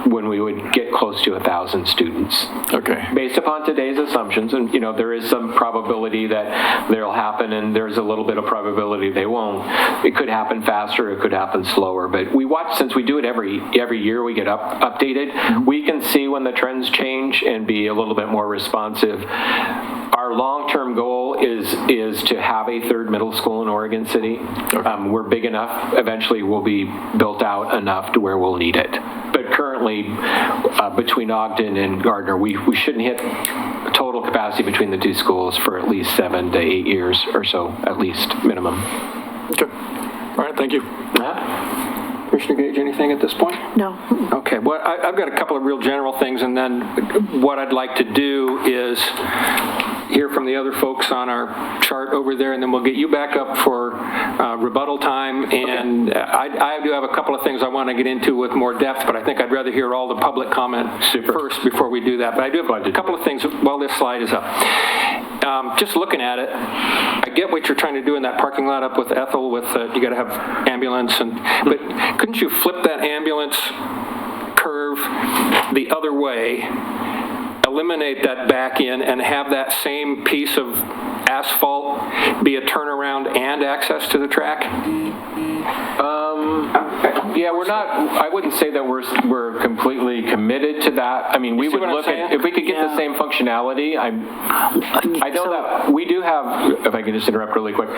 when we would get close to 1,000 students. Okay. Based upon today's assumptions, and there is some probability that they'll happen, and there's a little bit of probability they won't. It could happen faster, it could happen slower, but we watch, since we do it every year, we get updated. We can see when the trends change and be a little bit more responsive. Our long-term goal is to have a 3rd middle school in Oregon City. We're big enough. Eventually, we'll be built out enough to where we'll need it. But currently, between Ogden and Gardner, we shouldn't hit a total total capacity between the two schools for at least 7 to 8 years or so, at least, minimum. Okay. All right, thank you. Commissioner Gage, anything at this point? No. Okay, well, I've got a couple of real general things, and then what I'd like to do is hear from the other folks on our chart over there, and then we'll get you back up for rebuttal time. And I do have a couple of things I want to get into with more depth, but I think I'd rather hear all the public comment first before we do that. But I do have a couple of things while this slide is up. Just looking at it, I get what you're trying to do in that parking lot up with Ethel, with you got to have ambulance, but couldn't you flip that ambulance curve the other way, eliminate that back in, and have that same piece of asphalt be a turnaround and access to the track? Yeah, we're not, I wouldn't say that we're completely committed to that. I mean, we would look at, if we could get the same functionality, I know that we do have, if I can just interrupt really quick,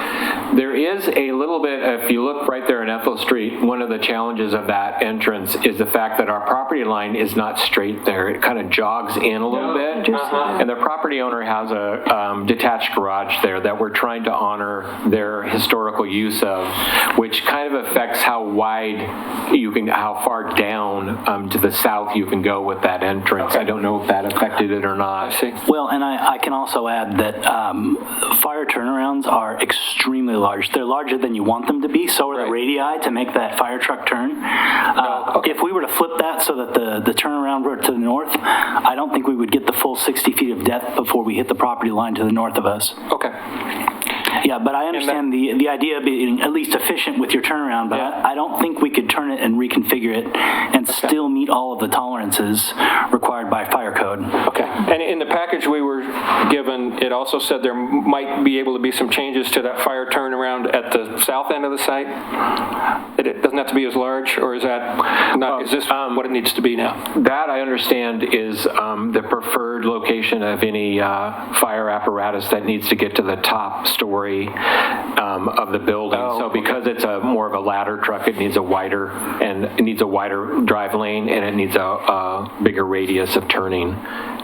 there is a little bit, if you look right there in Ethel Street, one of the challenges of that entrance is the fact that our property line is not straight there. It kind of jogs in a little bit. And the property owner has a detached garage there that we're trying to honor their historical use of, which kind of affects how wide you can, how far down to the south you can go with that entrance. I don't know if that affected it or not. Well, and I can also add that fire turnarounds are extremely large. They're larger than you want them to be, so are the radii to make that fire truck turn. If we were to flip that so that the turnaround were to the north, I don't think we would get the full 60 feet of depth before we hit the property line to the north of us. Okay. Yeah, but I understand the idea of being at least efficient with your turnaround, but I don't think we could turn it and reconfigure it and still meet all of the tolerances required by fire code. Okay. And in the package we were given, it also said there might be able to be some changes to that fire turnaround at the south end of the site? It doesn't have to be as large, or is that not, is this what it needs to be now? That, I understand, is the preferred location of any fire apparatus that needs to get to the top story of the building. So because it's more of a ladder truck, it needs a wider drive lane, and it needs a bigger radius of turning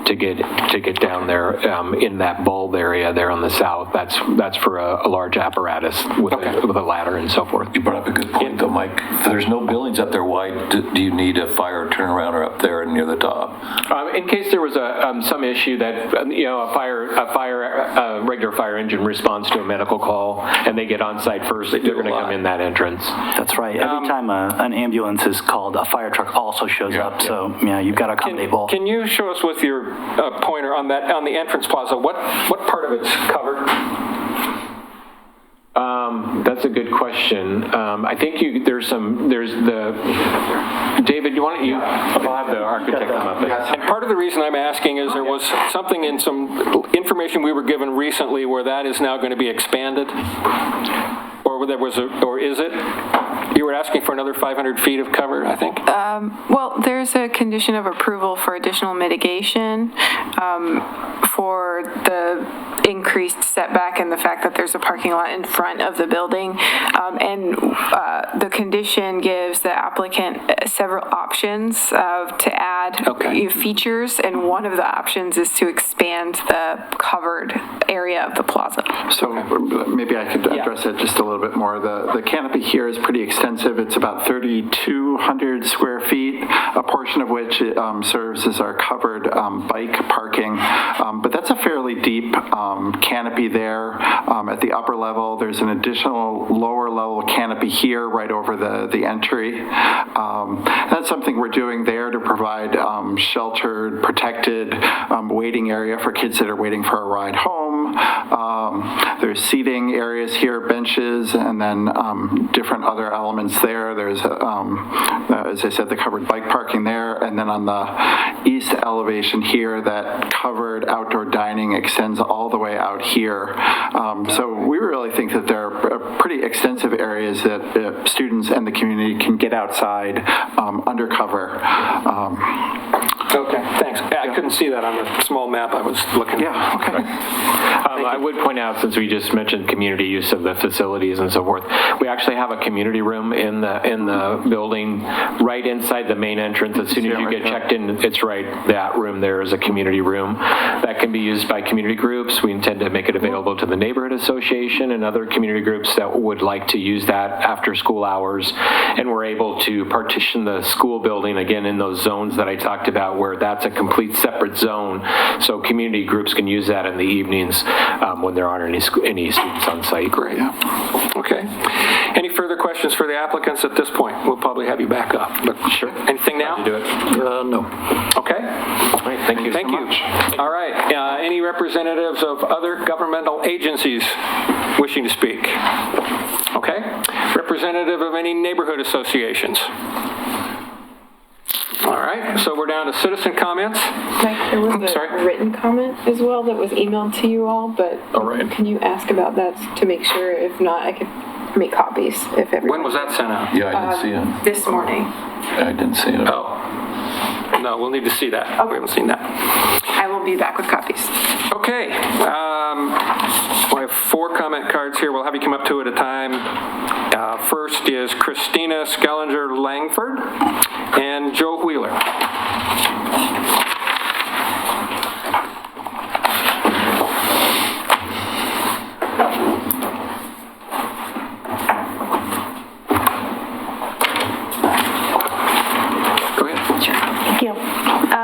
to get down there in that bulb area there on the south. That's for a large apparatus with a ladder and so forth. You brought up a good point, though, Mike. If there's no buildings up there, why do you need a fire turnarounder up there near the top? In case there was some issue that a regular fire engine responds to a medical call and they get on site first, they're going to come in that entrance. That's right. Every time an ambulance is called, a fire truck also shows up. So you've got to accommodate both. Can you show us with your pointer on the entrance plaza what part of it's covered? That's a good question. I think there's the, David, I'll have the architect come up. And part of the reason I'm asking is there was something in some information we were given recently where that is now going to be expanded. Or is it? You were asking for another 500 feet of cover, I think? Well, there's a condition of approval for additional mitigation for the increased setback and the fact that there's a parking lot in front of the building. The condition gives the applicant several options to add features, and one of the options is to expand the covered area of the plaza. So maybe I could address it just a little bit more. The canopy here is pretty extensive. It's about 3,200 square feet, a portion of which serves as our covered bike parking. But that's a fairly deep canopy there. At the upper level, there's an additional lower level canopy here right over the entry. That's something we're doing there to provide sheltered, protected waiting area for kids that are waiting for a ride home. There's seating areas here, benches, and then different other elements there. There's, as I said, the covered bike parking there, and then on the east elevation here, that covered outdoor dining extends all the way out here. So we really think that there are pretty extensive areas that students and the community can get outside under cover. Okay, thanks. I couldn't see that on the small map I was looking at. Yeah, okay. I would point out, since we just mentioned community use of the facilities and so forth, we actually have a community room in the building right inside the main entrance. As soon as you get checked in, it's right, that room there is a community room that can be used by community groups. We intend to make it available to the neighborhood association and other community groups that would like to use that after school hours. And we're able to partition the school building again in those zones that I talked about, where that's a complete separate zone. So community groups can use that in the evenings when there aren't any students on site. Great. Okay. Any further questions for the applicants at this point? We'll probably have you back up. But sure. Anything now? Do it. No. Okay. All right. Thank you. Thank you. All right. Any representatives of other governmental agencies wishing to speak? Okay. Representative of any neighborhood associations? All right, so we're down to citizen comments. Mike, there was a written comment as well that was emailed to you all, but can you ask about that to make sure? If not, I could make copies if everyone. When was that sent out? Yeah, I didn't see it. This morning. I didn't see it. Oh. No, we'll need to see that. Okay. We haven't seen that. I will be back with copies. Okay. We have 4 comment cards here. We'll have you come up 2 at a time. First is Christina Skellinger Langford and Joe Wheeler.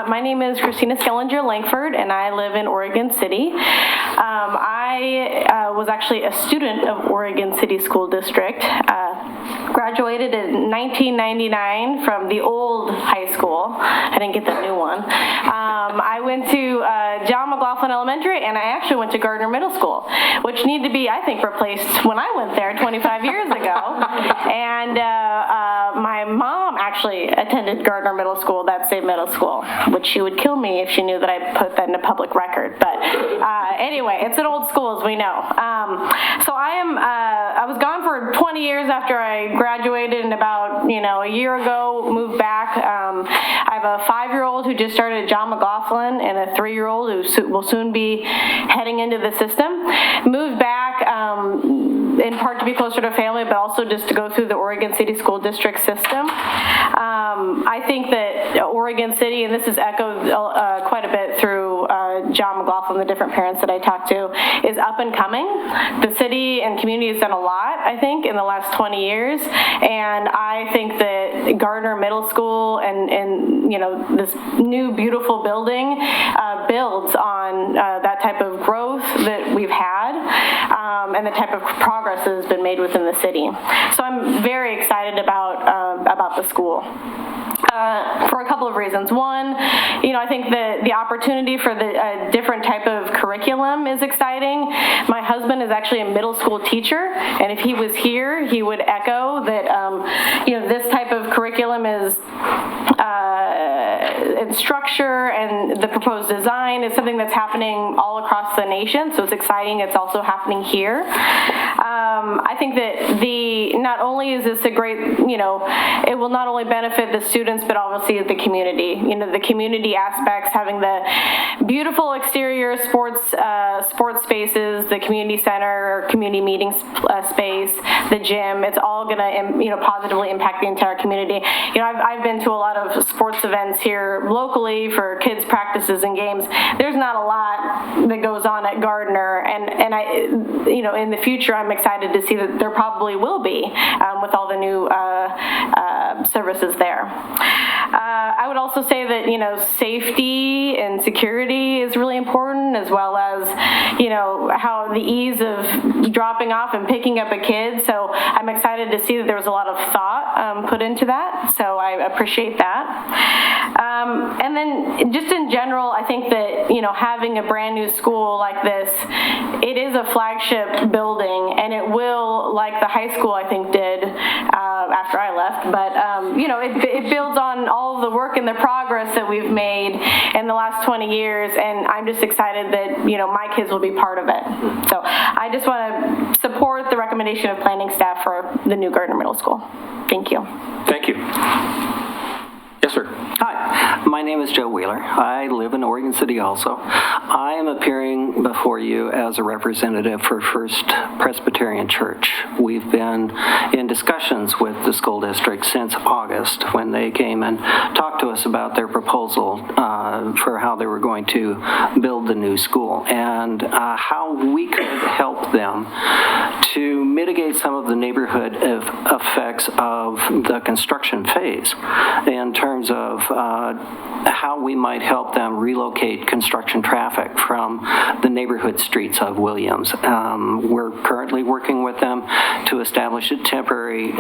My name is Christina Skellinger Langford, and I live in Oregon City. I was actually a student of Oregon City School District. Graduated in 1999 from the old high school. I didn't get the new one. I went to John McLaughlin Elementary, and I actually went to Gardner Middle School, which needed to be, I think, replaced when I went there 25 years ago. And my mom actually attended Gardner Middle School, that same middle school, which she would kill me if she knew that I put that in a public record. But anyway, it's an old school, as we know. So I was gone for 20 years after I graduated, and about a year ago moved back. I have a 5-year-old who just started at John McLaughlin and a 3-year-old who will soon be heading into the system. Moved back in part to be closer to family, but also just to go through the Oregon City School District system. I think that Oregon City, and this is echoed quite a bit through John McLaughlin, the different parents that I talked to, is up and coming. The city and community has done a lot, I think, in the last 20 years, and I think that Gardner Middle School and this new beautiful building builds on that type of growth that we've had and the type of progress that has been made within the city. So I'm very excited about the school. For a couple of reasons. One, I think the opportunity for the different type of curriculum is exciting. My husband is actually a middle school teacher, and if he was here, he would echo that, this type of curriculum is in structure, and the proposed design is something that's happening all across the nation, so it's exciting. It's also happening here. I think that not only is this a great, it will not only benefit the students, but obviously the community. The community aspects, having the beautiful exterior sports spaces, the community center, or community meeting space, the gym. It's all going to, positively impact the entire community. I've been to a lot of sports events here locally for kids' practices and games. There's not a lot that goes on at Gardner, and I, in the future, I'm excited to see that there probably will be with all the new services there. I would also say that, safety and security is really important, as well as, how the ease of dropping off and picking up a kid. So I'm excited to see that there was a lot of thought put into that. So I appreciate that. And then just in general, I think that, having a brand new school like this, it is a flagship building, and it will, like the high school I think did after I left, but it builds on all of the work and the progress that we've made in the last 20 years, and I'm just excited that my kids will be part of it. So I just want to support the recommendation of planning staff for the new Gardner Middle School. Thank you. Thank you. Yes, sir. Hi. My name is Joe Wheeler. I live in Oregon City also. I am appearing before you as a representative for First Presbyterian Church. We've been in discussions with the school district since August when they came and talked to us about their proposal for how they were going to build the new school and how we could help them to mitigate some of the neighborhood effects of the construction phase in terms of how we might help them relocate construction traffic from the neighborhood streets of Williams. We're currently working with them to establish a temporary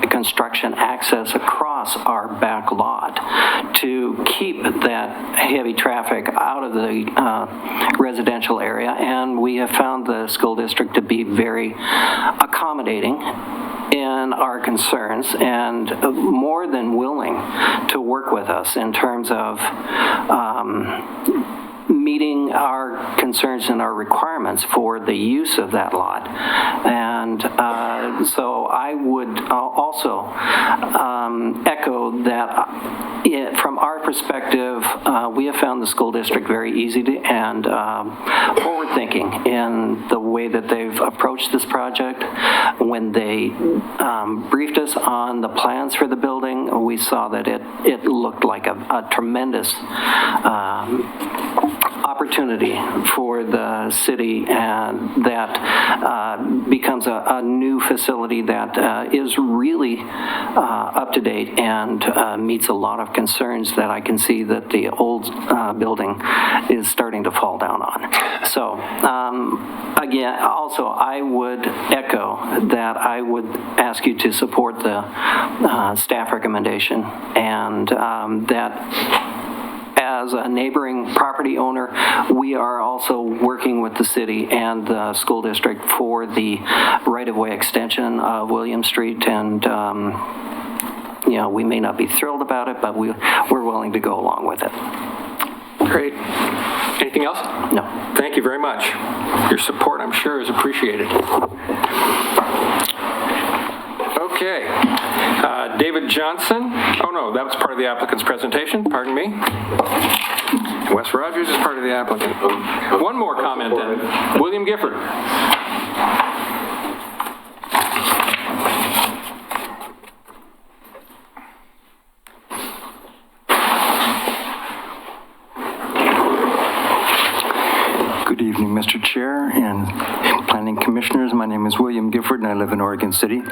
construction access across our back lot to keep that heavy traffic out of the residential area, and we have found the school district to be very accommodating in our concerns and more than willing to work with us in terms of meeting our concerns and our requirements for the use of that lot. And so I would also echo that from our perspective, we have found the school district very easy to, and forward-thinking in the way that they've approached this project. When they briefed us on the plans for the building, we saw that it looked like a tremendous opportunity for the city, and that becomes a new facility that is really up to date and meets a lot of concerns that I can see that the old building is starting to fall down on. So again, also I would echo that I would ask you to support the staff recommendation, and that as a neighboring property owner, we are also working with the city and the school district for the right-of-way extension of William Street, and you know, we may not be thrilled about it, but we're willing to go along with it. Great. Anything else? No. Thank you very much. Your support, I'm sure, is appreciated. Okay. David Johnson. Oh, no, that was part of the applicant's presentation. Pardon me. Wes Rogers is part of the applicant. One more comment then. William Gifford. Good evening, Mr. Chair and Planning Commissioners. My name is William Gifford, and I live in Oregon City.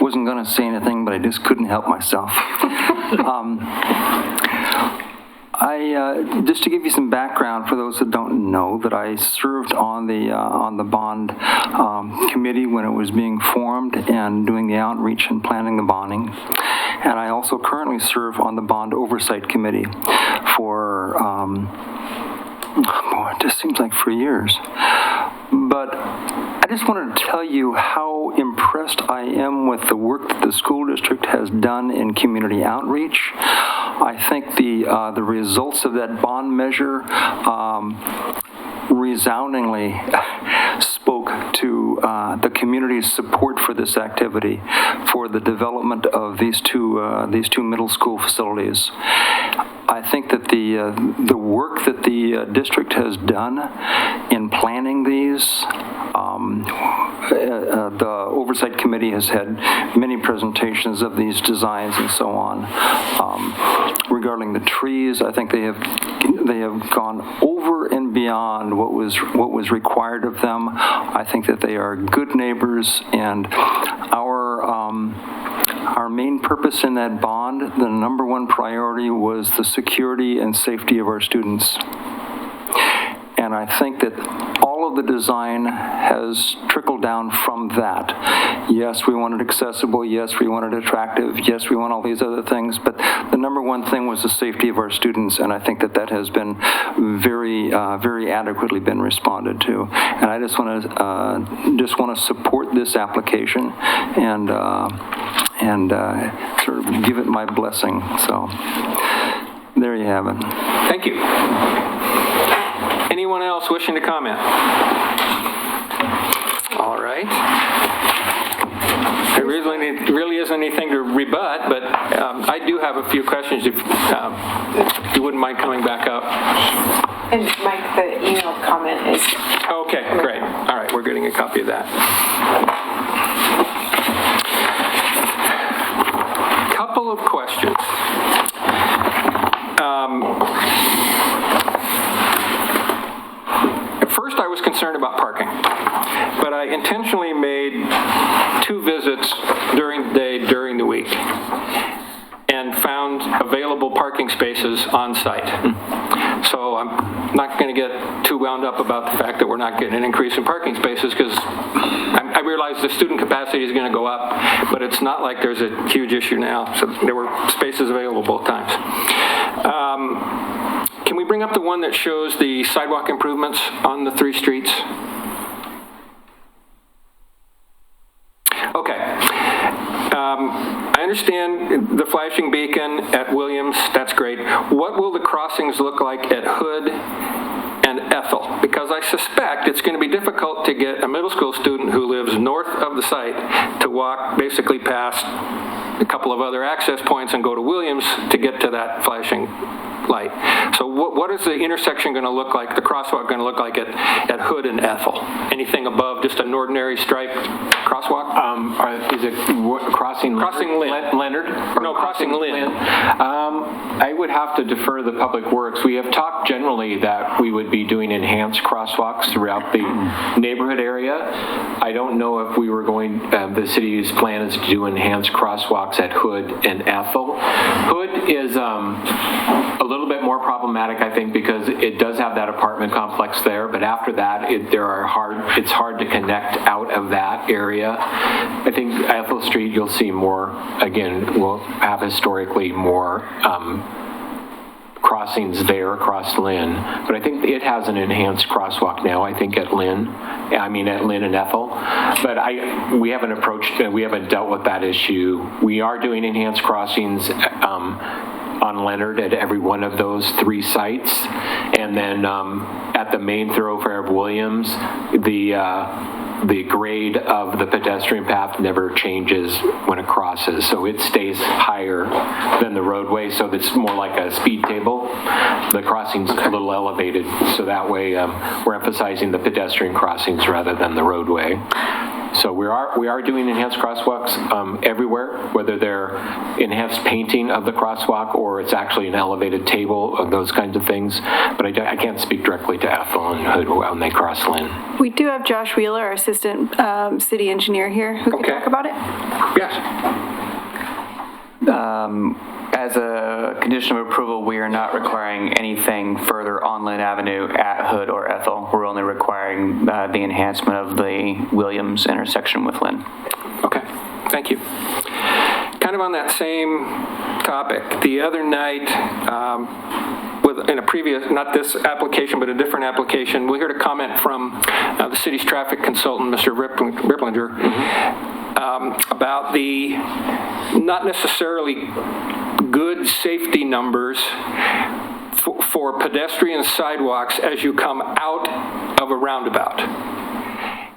Wasn't going to say anything, but I just couldn't help myself. Just to give you some background for those that don't know, that I served on the bond committee when it was being formed and doing the outreach and planning the bonding. And I also currently serve on the bond oversight committee for, boy, it just seems like for years. But I just wanted to tell you how impressed I am with the work that the school district has done in community outreach. I think the results of that bond measure resoundingly spoke to the community's support for this activity, for the development of these two middle school facilities. I think that the work that the district has done in planning these, the oversight committee has had many presentations of these designs and so on. Regarding the trees, I think they have gone over and beyond what was required of them. I think that they are good neighbors, and our main purpose in that bond, the number one priority, was the security and safety of our students. And I think that all of the design has trickled down from that. Yes, we want it accessible. Yes, we want it attractive. Yes, we want all these other things. But the number one thing was the safety of our students, and I think that that has been very adequately been responded to. And I just want to support this application and sort of give it my blessing. So there you have it. Thank you. Anyone else wishing to comment? All right. There really isn't anything to rebut, but I do have a few questions if you wouldn't mind coming back up. And Mike, the email comment is... Okay, great. All right, we're getting a copy of that. Couple of questions. At first, I was concerned about parking, but I intentionally made 2 visits during the day, during the week, and found available parking spaces on site. So I'm not going to get too wound up about the fact that we're not getting an increase in parking spaces, because I realize the student capacity is going to go up, but it's not like there's a huge issue now. So there were spaces available both times. Can we bring up the one that shows the sidewalk improvements on the 3 streets? Okay. I understand the flashing beacon at Williams, that's great. What will the crossings look like at Hood and Ethel? Because I suspect it's going to be difficult to get a middle school student who lives north of the site to walk basically past a couple of other access points and go to Williams to get to that flashing light. So what is the intersection going to look like, the crosswalk going to look like at Hood and Ethel? Anything above just an ordinary striped crosswalk? Is it crossing Leonard? No, crossing Lynn. I would have to defer the Public Works. We have talked generally that we would be doing enhanced crosswalks throughout the neighborhood area. I don't know if we were going, the city's plan is to do enhanced crosswalks at Hood and Ethel. Hood is a little bit more problematic, I think, because it does have that apartment complex there, but after that, it's hard to connect out of that area. I think Ethel Street, you'll see more, again, we'll have historically more crossings there across Lynn, but I think it has an enhanced crosswalk now, I think at Lynn and Ethel, but we haven't dealt with that issue. We are doing enhanced crossings on Leonard at every one of those 3 sites, and then at the main thoroughfare of Williams, the grade of the pedestrian path never changes when it crosses, so it stays higher than the roadway, so it's more like a speed table. The crossing's a little elevated, so that way we're emphasizing the pedestrian crossings rather than the roadway. So we are doing enhanced crosswalks everywhere, whether they're enhanced painting of the crosswalk or it's actually an elevated table of those kinds of things. But I can't speak directly to Ethel and Hood when they cross Lynn. We do have Josh Wheeler, our assistant city engineer here, who can talk about it. Yes. As a condition of approval, we are not requiring anything further on Lynn Avenue at Hood or Ethel. We're only requiring the enhancement of the Williams intersection with Lynn. Okay, thank you. Kind of on that same topic, the other night, in a previous, not this application, but a different application, we heard a comment from the city's traffic consultant, Mr. Ripplinger, about the not necessarily good safety numbers for pedestrian sidewalks as you come out of a roundabout.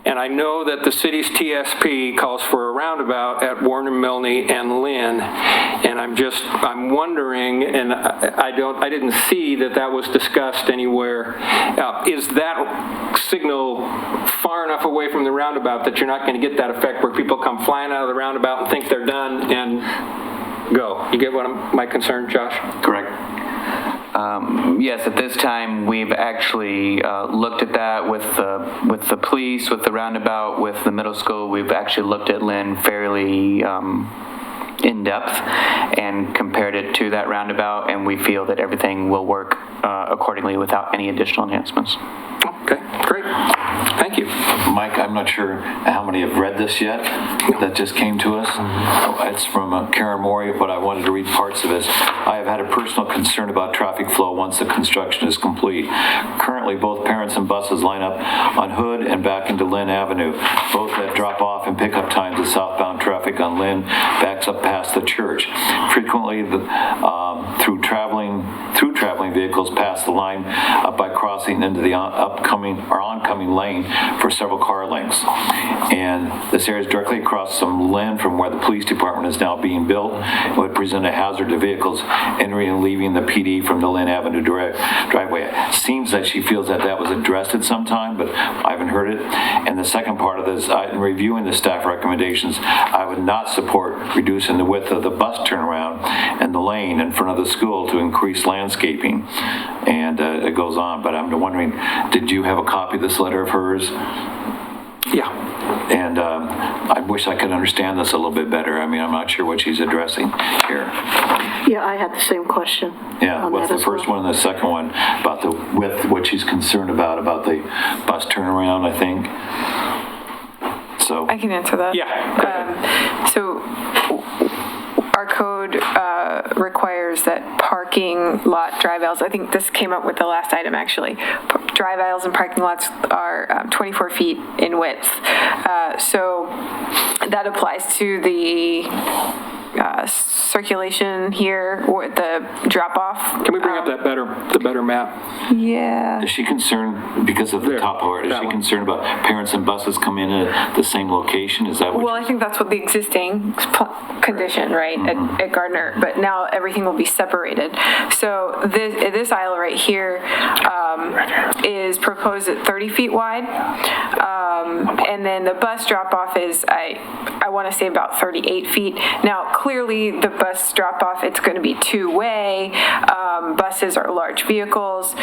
And I know that the city's TSP calls for a roundabout at Warner Milne and Lynn, and I'm wondering, and I didn't see that was discussed anywhere. Is that signal far enough away from the roundabout that you're not going to get that effect where people come flying out of the roundabout and think they're done and go? You get my concern, Josh? Correct. Yes, at this time, we've actually looked at that with the police, with the roundabout, with the middle school. We've actually looked at Lynn fairly in depth and compared it to that roundabout, and we feel that everything will work accordingly without any additional enhancements. Okay, great. Thank you. Mike, I'm not sure how many have read this yet. That just came to us. It's from Karen Mori, but I wanted to read parts of it. I have had a personal concern about traffic flow once the construction is complete. Currently, both parents and buses line up on Hood and back into Lynn Avenue. Both have drop-off and pickup times as southbound traffic on Lynn backs up past the church. Frequently, through traveling oncoming vehicles pass the line by crossing into the oncoming lane for several car lengths. And this area is directly across some land from where the police department is now being built. It would present a hazard to vehicles entering and leaving the PD from the Lynn Avenue driveway. It seems that she feels that was addressed at some time, but I haven't heard it. And the second part of this, in reviewing the staff recommendations, I would not support reducing the width of the bus turnaround and the lane in front of the school to increase landscaping. And it goes on, but I'm wondering, did you have a copy of this letter of hers? Yeah. And I wish I could understand this a little bit better. I mean, I'm not sure what she's addressing here. Yeah, I had the same question. Yeah, on what's that the as first well. one and the second one about the width, what she's concerned about the bus turnaround, I think. So I can answer that. Yeah, go ahead. So our code requires that parking lot drive aisles, I think this came up with the last item actually, drive aisles and parking lots are 24 feet in width. So that applies to the circulation here, or the drop-off. Can we bring up the better map? Yeah. Is she concerned, because of the top part, is she concerned about parents and buses coming in at the same location? Is that what? Well, I think that's what the existing condition, right, at Gardner, but now everything will be separated. So this aisle right here is proposed at 30 feet wide, and then the bus drop-off is, I want to say about 38 feet. Now, clearly, the bus drop-off, it's going to be two-way. Buses are large vehicles.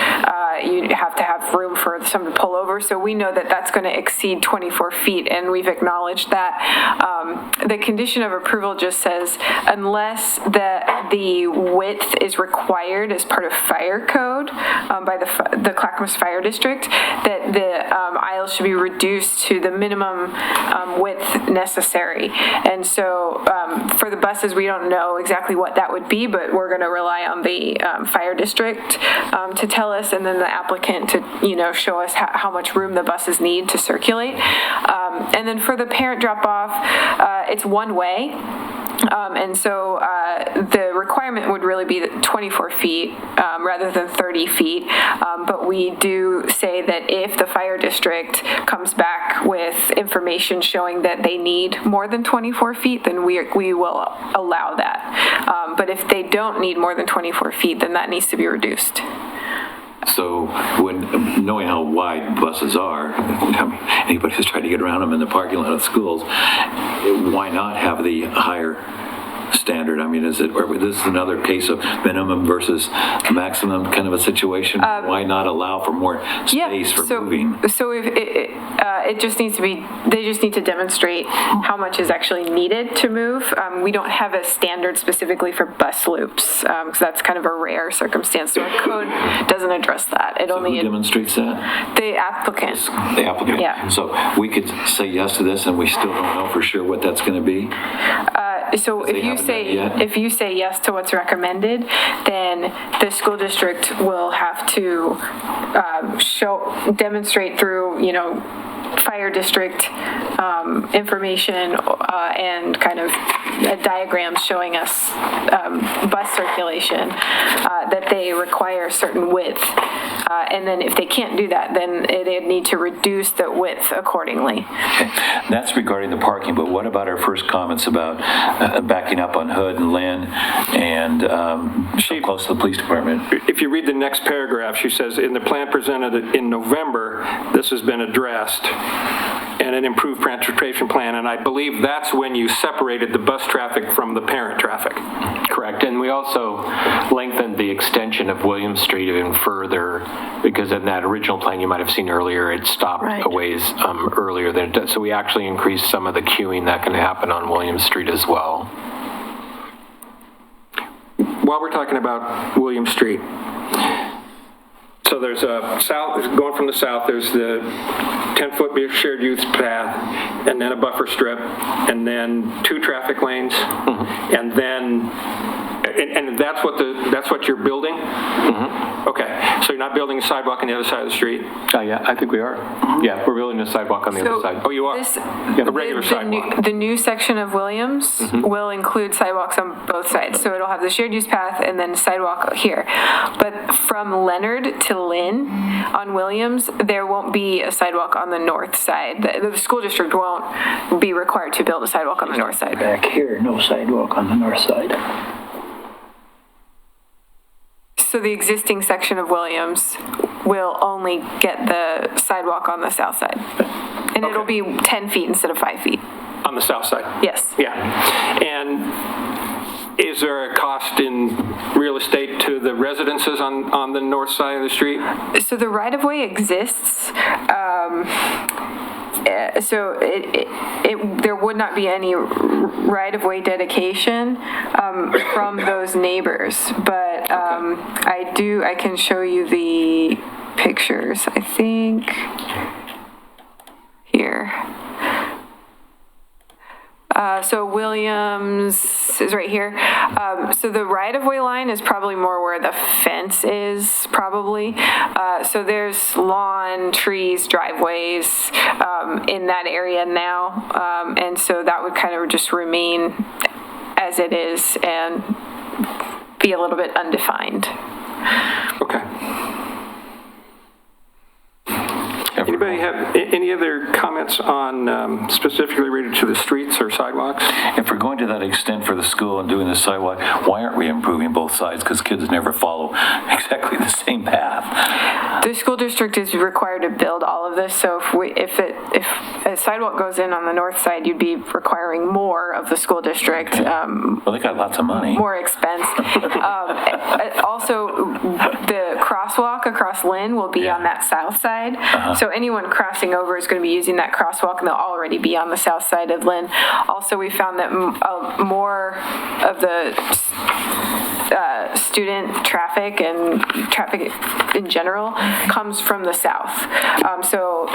You have to have room for someone to pull over. So we know that that's going to exceed 24 feet, and we've acknowledged that. The condition of approval just says, unless the width is required as part of fire code by the Clackamas Fire District, that the aisles should be reduced to the minimum width necessary. And so for the buses, we don't know exactly what that would be, but we're going to rely on the fire district to tell us, and then the applicant to, show us how much room the buses need to circulate. And then for the parent drop-off, it's one way. And so the requirement would really be 24 feet rather than 30 feet. But we do say that if the fire district comes back with information showing that they need more than 24 feet, then we will allow that. But if they don't need more than 24 feet, then that needs to be reduced. So, knowing how wide buses are, anybody who's trying to get around them in the parking lot of schools, why not have the higher standard? I mean, this is another case of minimum versus maximum kind of a situation? Why not allow for more space for moving? So if it just needs to be, they just need to demonstrate how much is actually needed to move. We don't have a standard specifically for bus loops, because that's kind of a rare circumstance. So our code doesn't address that. It only who demonstrates that? The applicant. The applicant. Yeah. So we could say yes to this, and we still don't know for sure what that's going to be. So if you say yes to what's recommended, then the school district will have to demonstrate through, fire district information and kind of diagrams showing us bus circulation that they require a certain width. And then if they can't do that, then they'd need to reduce the width accordingly. Okay. That's regarding the parking, but what about our first comments about backing up on Hood and Lynn and so close to the police department? If you read the next paragraph, she says, in the plan presented in November, this has been addressed, and an improved transportation plan, and I believe that's when you separated the bus traffic from the parent traffic. Correct, and we also lengthened the extension of William Street even further, because in that original plan you might have seen earlier, it stopped a ways earlier than it does. So we actually increased some of the queuing that can happen on William Street as well. While we're talking about William Street, so there's a going from the south, there's the 10-foot shared use path, and then a buffer strip, and then 2 traffic lanes, and then, and that's what you're building? Okay, so not building a sidewalk on the other side of the street? Yeah, I think we are. Yeah, we're building a sidewalk on the other side. Oh, you are? A regular sidewalk? The new section of Williams will include sidewalks on both sides. So it'll have the shared use path and then sidewalk here. But from Leonard to Lynn on Williams, there won't be a sidewalk on the north side. The school district won't be required to build a sidewalk on the north side. Back here, no sidewalk on the north side. So the existing section of Williams will only get the sidewalk on the south side. And it'll be 10 feet instead of 5 feet. On the south side? Yes. Yeah. And is there a cost in real estate to the residences on the north side of the street? So the right-of-way exists. So there would not be any right-of-way dedication from those neighbors, but I can show you the pictures, I think, here. So Williams is right here. So the right-of-way line is probably more where the fence is, probably. So there's lawn, trees, driveways in that area now. And so that would kind of just remain as it is and be a little bit undefined. Okay. Anybody have any other comments on specifically related to the streets or sidewalks? If we're going to that extent for the school and doing the sidewalk, why aren't we improving both sides? Because kids never follow exactly the same path. The school district is required to build all of this, so if a sidewalk goes in on the north side, you'd be requiring more of the school district. Well, they got lots of money. More expense. Also, the crosswalk across Lynn will be on that south side. So anyone crossing over is going to be using that crosswalk, and they'll already be on the south side of Lynn. Also, we found that more of the student traffic and traffic in general comes from the south. So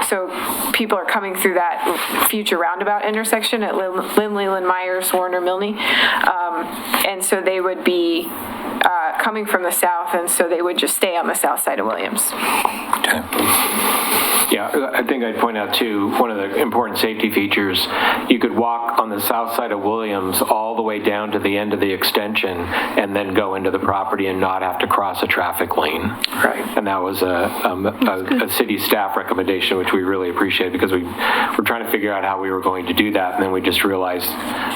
people are coming through that future roundabout intersection at Lynn, Leland, Myers, Warner, Milne. And so they would be coming from the south, and so they would just stay on the south side of Williams. Yeah, I think I'd point out too, one of the important safety features, you could walk on the south side of Williams all the way down to the end of the extension and then go into the property and not have to cross a traffic lane. Right. And that was a city staff recommendation, which we really appreciate, because we were trying to figure out how we were going to do that, and then we just realized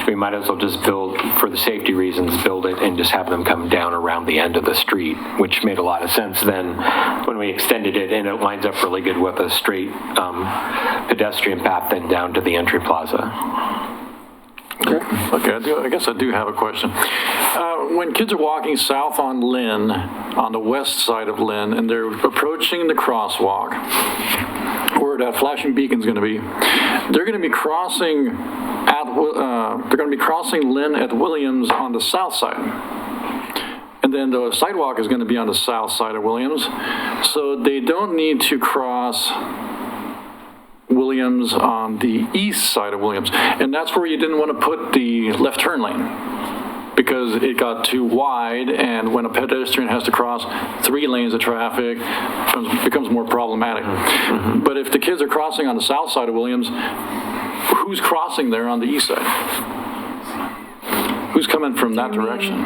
we might as well just build, for the safety reasons, build it and just have them come down around the end of the street, which made a lot of sense then when we extended it, and it lines up really good with a straight pedestrian path then down to the entry plaza. Okay, I guess I do have a question. When kids are walking south on Lynn, on the west side of Lynn, and they're approaching the crosswalk, where that flashing beacon's going to be, they're going to be crossing Lynn at Williams on the south side. And then the sidewalk is going to be on the south side of Williams, so they don't need to cross Williams on the east side of Williams. And that's where you didn't want to put the left turn lane, because it got too wide, and when a pedestrian has to cross 3 lanes of traffic, it becomes more problematic. But if the kids are crossing on the south side of Williams, who's crossing there on the east side? Who's coming from that direction?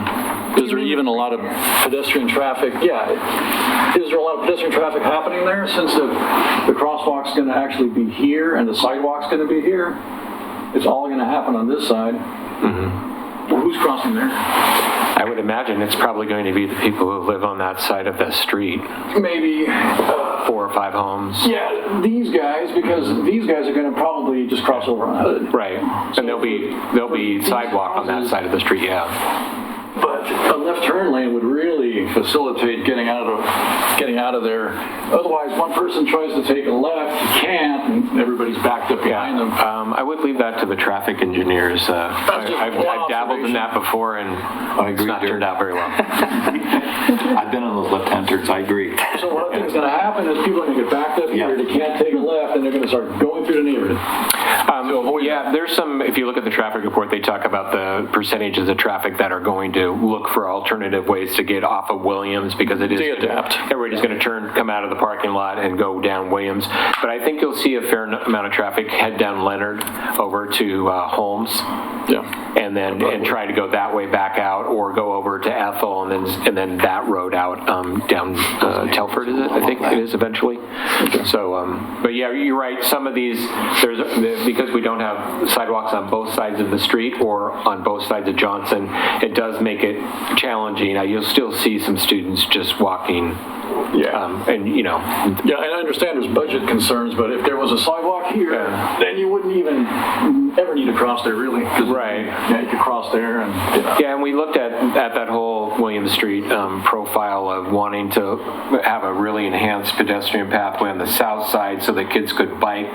Is there even a lot of pedestrian traffic? Yeah. Is there a lot of pedestrian traffic happening there, since the crosswalk's going to actually be here and the sidewalk's going to be here? It's all going to happen on this side. Well, who's crossing there? I would imagine it's probably going to be the people who live on that side of the street. Maybe 4 or 5 homes. Yeah, these guys, because these guys are going to probably just cross over on Hood. Right, and there'll be sidewalk on that side of the street, yeah. But a left turn lane would really facilitate getting out of there. Otherwise, one person tries to take a left, can't, and everybody's backed up behind them. I would leave that to the traffic engineers. I've dabbled in that before, and it's not turned out very well. I've been on those left-hand turns, I agree. So what I think is going to happen is people are going to get backed up here, they can't take a left, and they're going to start going through the neighborhood. Yeah, there's some, if you look at the traffic report, they talk about percentage of the traffic that are going to look for alternative ways to get off of Williams, because it is. They adapt. Everybody's going to come out of the parking lot and go down Williams. But I think you'll see a fair amount of traffic head down Leonard over to Holmes. Yeah. And then try to go that way back out, or go over to Ethel and then that road out down Telford, is it? I think it is eventually. So, but yeah, you're right. Some of these, because we don't have sidewalks on both sides of the street or on both sides of Johnson, it does make it challenging. Now, you'll still see some students just walking. Yeah. And, Yeah, and I understand there's budget concerns, but if there was a sidewalk here, then you wouldn't even ever need to cross there, really. Right. Yeah, you could cross there and. Yeah, and we looked at that whole William Street profile of wanting to have a really enhanced pedestrian pathway on the south side so that kids could bike,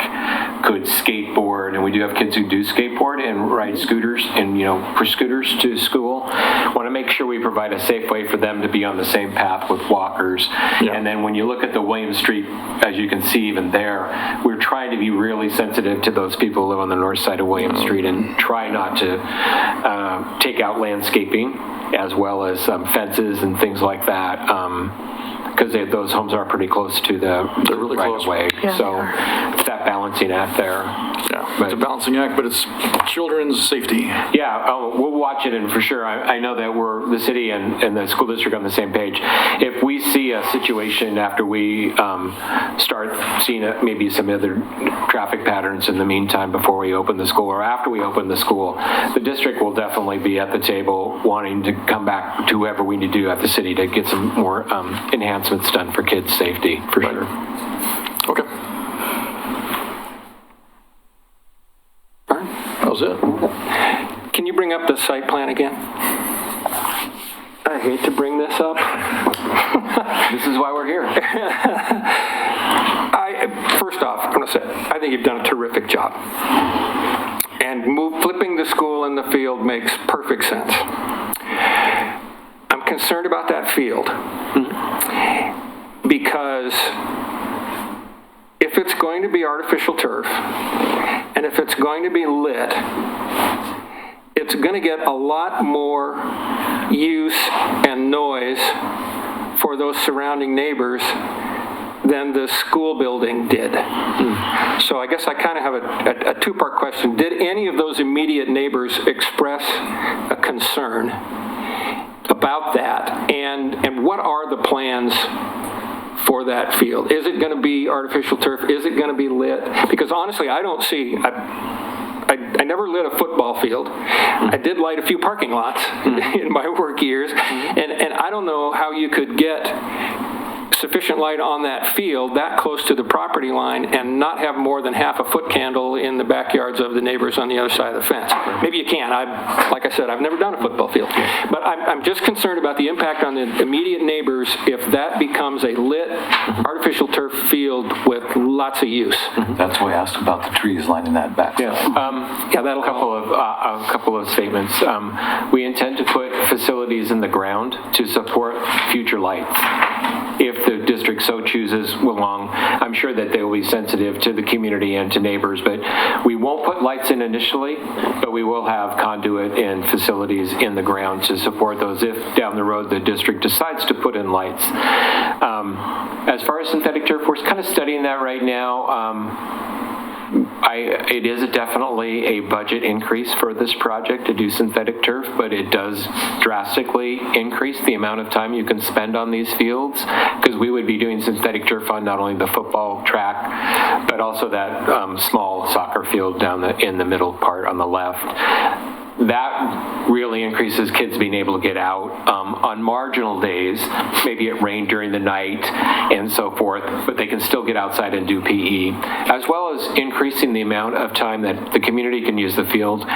could skateboard, and we do have kids who do skateboard and ride scooters and, push scooters to school. Want to make sure we provide a safe way for them to be on the same path with walkers. Yeah. And then when you look at the William Street, as you can see even there, we're trying to be really sensitive to those people who live on the north side of William Street and try not to take out landscaping as well as fences and things like that. Because those homes are pretty close to the really right close. of way. Yeah. So it's that balancing act there. Yeah, it's a balancing act, but it's children's safety. Yeah, we'll watch it, and for sure, I know that we're, the city and the school district, on the same page. If we see a situation after we start seeing maybe some other traffic patterns in the meantime before we open the school or after we open the school, the district will definitely be at the table wanting to come back to whoever we need to do at the city to get some more enhancements done for kids' safety, for sure. Okay. That was it. Can you bring up the site plan again? I hate to bring this up. This is why we're here. First off, I'm going to say, I think you've done a terrific job. And flipping the school in the field makes perfect sense. I'm concerned about that field because if it's going to be artificial turf and if it's going to be lit, it's going to get a lot more use and noise for those surrounding neighbors than the school building did. So I guess I kind of have a two-part question. Did any of those immediate neighbors express a concern about that? And what are the plans for that field? Is it going to be artificial turf? Is it going to be lit? Because honestly, I don't see... I never lit a football field. I did light a few parking lots in my work years, and I don't know how you could get sufficient light on that field that close to the property line and not have more than half a foot candle in the backyards of the neighbors on the other side of the fence. Maybe you can. Like I said, I've never done a football field. But I'm just concerned about the impact on the immediate neighbors if that becomes a lit artificial turf field with lots of use. That's why I asked about the trees lining that back. Yeah, that'll a couple of statements. We intend to put facilities in the ground to support future lights. If the district so chooses along, I'm sure that they will be sensitive to the community and to neighbors, but we won't put lights in initially, but we will have conduit and facilities in the ground to support those if down the road the district decides to put in lights. As far as synthetic turf, we're kind of studying that right now. It is definitely a budget increase for this project to do synthetic turf, but it does drastically increase the amount of time you can spend on these fields, because we would be doing synthetic turf on not only the football track, but also that small soccer field down in the middle part on the left. That really increases kids being able to get out on marginal days. Maybe it rained during the night and so forth, but they can still get outside and do PE, as well as increasing the amount of time that the community can use the field.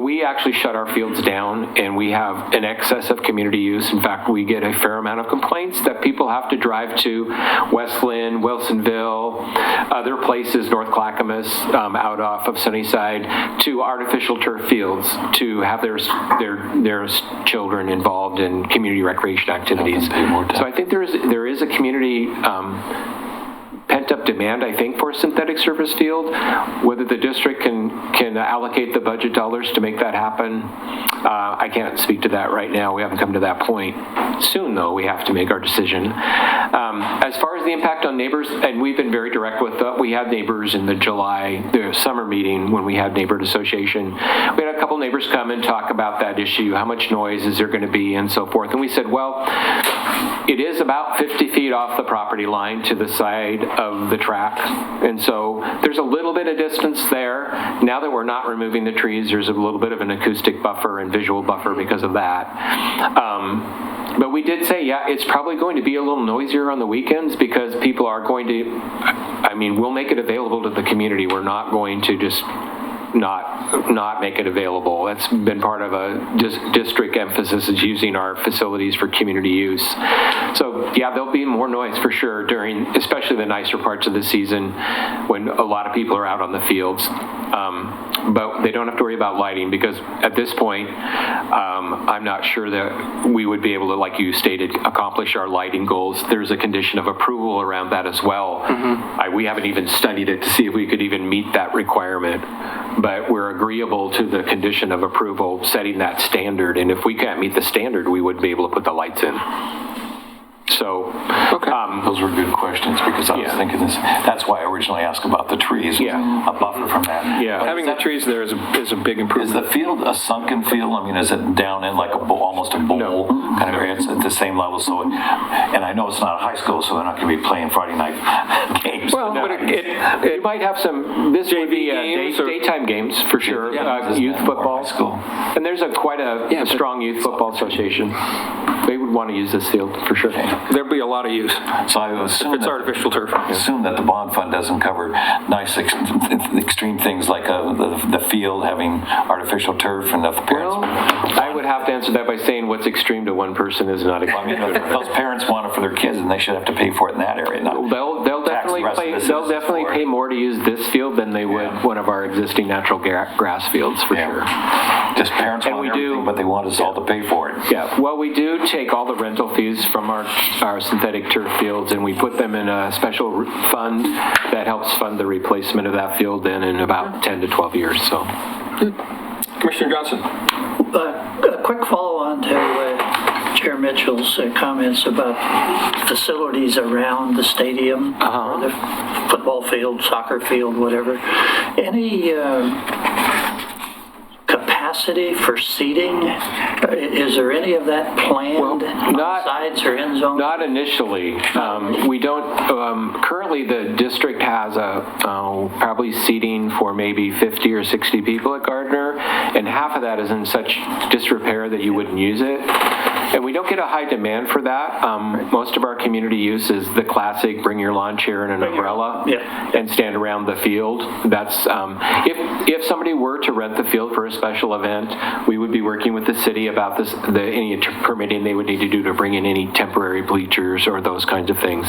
We actually shut our fields down, and we have an excess of community use. In fact, we get a fair amount of complaints that people have to drive to West Lynn, Wilsonville, other places, North Clackamas, out off of Sunnyside, to artificial turf fields to have their children involved in community recreation activities. So I think there is a community pent-up pent-up demand, I think, for a synthetic surface field. Whether the district can allocate the budget dollars to make that happen, I can't speak to that right now. We haven't come to that point. Soon, though, we have to make our decision. As far as the impact on neighbors, and we've been very direct with, we had neighbors in the summer meeting when we had neighborhood association. We had a couple neighbors come and talk about that issue. How much noise is there going to be and so forth. And we said, well, it is about 50 feet off the property line to the side of the track. And so there's a little bit of distance there. Now that we're not removing the trees, there's a little bit of an acoustic buffer and visual buffer because of that. But we did say, yeah, it's probably going to be a little noisier on the weekends because people are going to, we'll make it available to the community. We're not going to just not make it available. That's been part of a district emphasis, is using our facilities for community use. So yeah, there'll be more noise for sure during, especially the nicer parts of the season when a lot of people are out on the fields. But they don't have to worry about lighting because at this point, I'm not sure that we would be able to, like you stated, accomplish our lighting goals. There's a condition of approval around that as well. We haven't even studied it to see if we could even meet that requirement. But we're agreeable to the condition of approval setting that standard. And if we can't meet the standard, we wouldn't be able to put the lights in. So, those were good questions because I was thinking this. That's why I originally asked about the trees. Yeah. A buffer from that. Yeah, But having the trees there is a big improvement. Is the field a sunken field? Is it down in like almost a bowl kind of area? It's at the same level. So, and I know it's not a high school, so they're not going to be playing Friday night games. Well, but it might have some. This would be daytime games for sure. Youth football. School. And there's quite a strong youth football association. They would want to use this field for sure. There'll be a lot of use. So I assume it's artificial turf. Assume that the bond fund doesn't cover nice extreme things like the field having artificial turf and the parents. Well, I would have to answer that by saying what's extreme to one person is not extreme. If those parents want it for their kids, and they should have to pay for it in that area. They'll definitely pay more to use this field than they would one of our existing natural grass fields for sure. Just parents want everything, but they want us all to pay for it. Yeah, well, we do take all the rental fees from our synthetic turf fields, and we put them in a special fund that helps fund the replacement of that field then in about 10 to 12 years. So, Commissioner Johnson. A quick follow-on to Chair Mitchell's comments about facilities around the stadium, or the football field, soccer field, whatever. Any capacity for seating? Is there any of that planned on sides or end zones? Not initially. We don't, currently the district has probably seating for maybe 50 or 60 people at Gardner, and half of that is in such disrepair that you wouldn't use it. And we don't get a high demand for that. Most of our community use is the classic bring your lawn chair and an umbrella and stand around the field. That's if somebody were to rent the field for a special event, we would be working with the city about any permitting they would need to do to bring in any temporary bleachers or those kinds of things.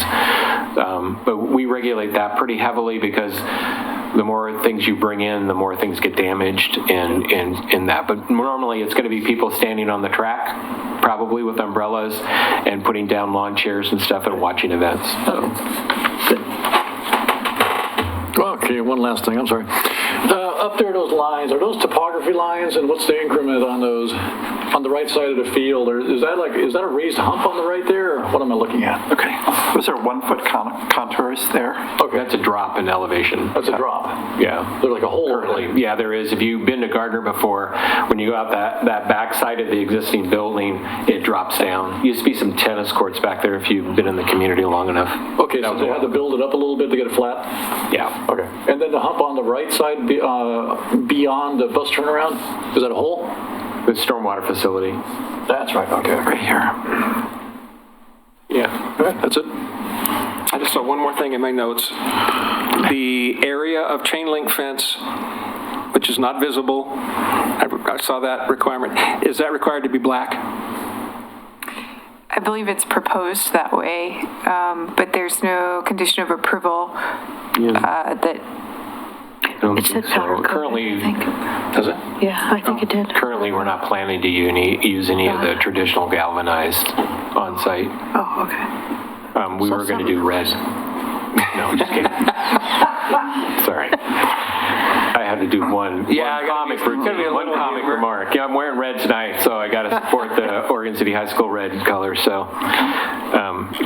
But we regulate that pretty heavily because the more things you bring in, the more things get damaged in that. But normally it's going to be people standing on the track, probably with umbrellas, and putting down lawn chairs and stuff and watching events. Okay, one last thing, I'm sorry. Up there, those lines, are those topography lines, and what's the increment on those, on the right side of the field? Or is that a raised hump on the right there, or what am I looking at? Okay. Was there 1 foot contours there? Okay. That's a drop in elevation. That's a drop? Yeah. There's like a hole currently. Yeah, there is. If you've been to Gardner before, when you go out that back side of the existing building, it drops down. Used to be some tennis courts back there if you've been in the community long enough. Okay, so they had to build it up a little bit to get it flat? Yeah. Okay. And then the hump on the right side beyond the bus turnaround, is that a hole? The stormwater facility. That's right, okay. Right here. Yeah. Okay, that's it. I just saw one more thing in my notes. The area of chain link fence, which is not visible, I saw that requirement. Is that required to be black? I believe it's proposed that way, but there's no condition of approval that. It said powder coated, currently, I think. Does it? Yeah, I think it did. Currently, we're not planning to use any of the traditional galvanized on site. Oh, okay. We were going to do red. No, just kidding. Sorry. I had to do one comic remark. Yeah, I'm wearing red tonight, so I got to support the Oregon City High School red color. So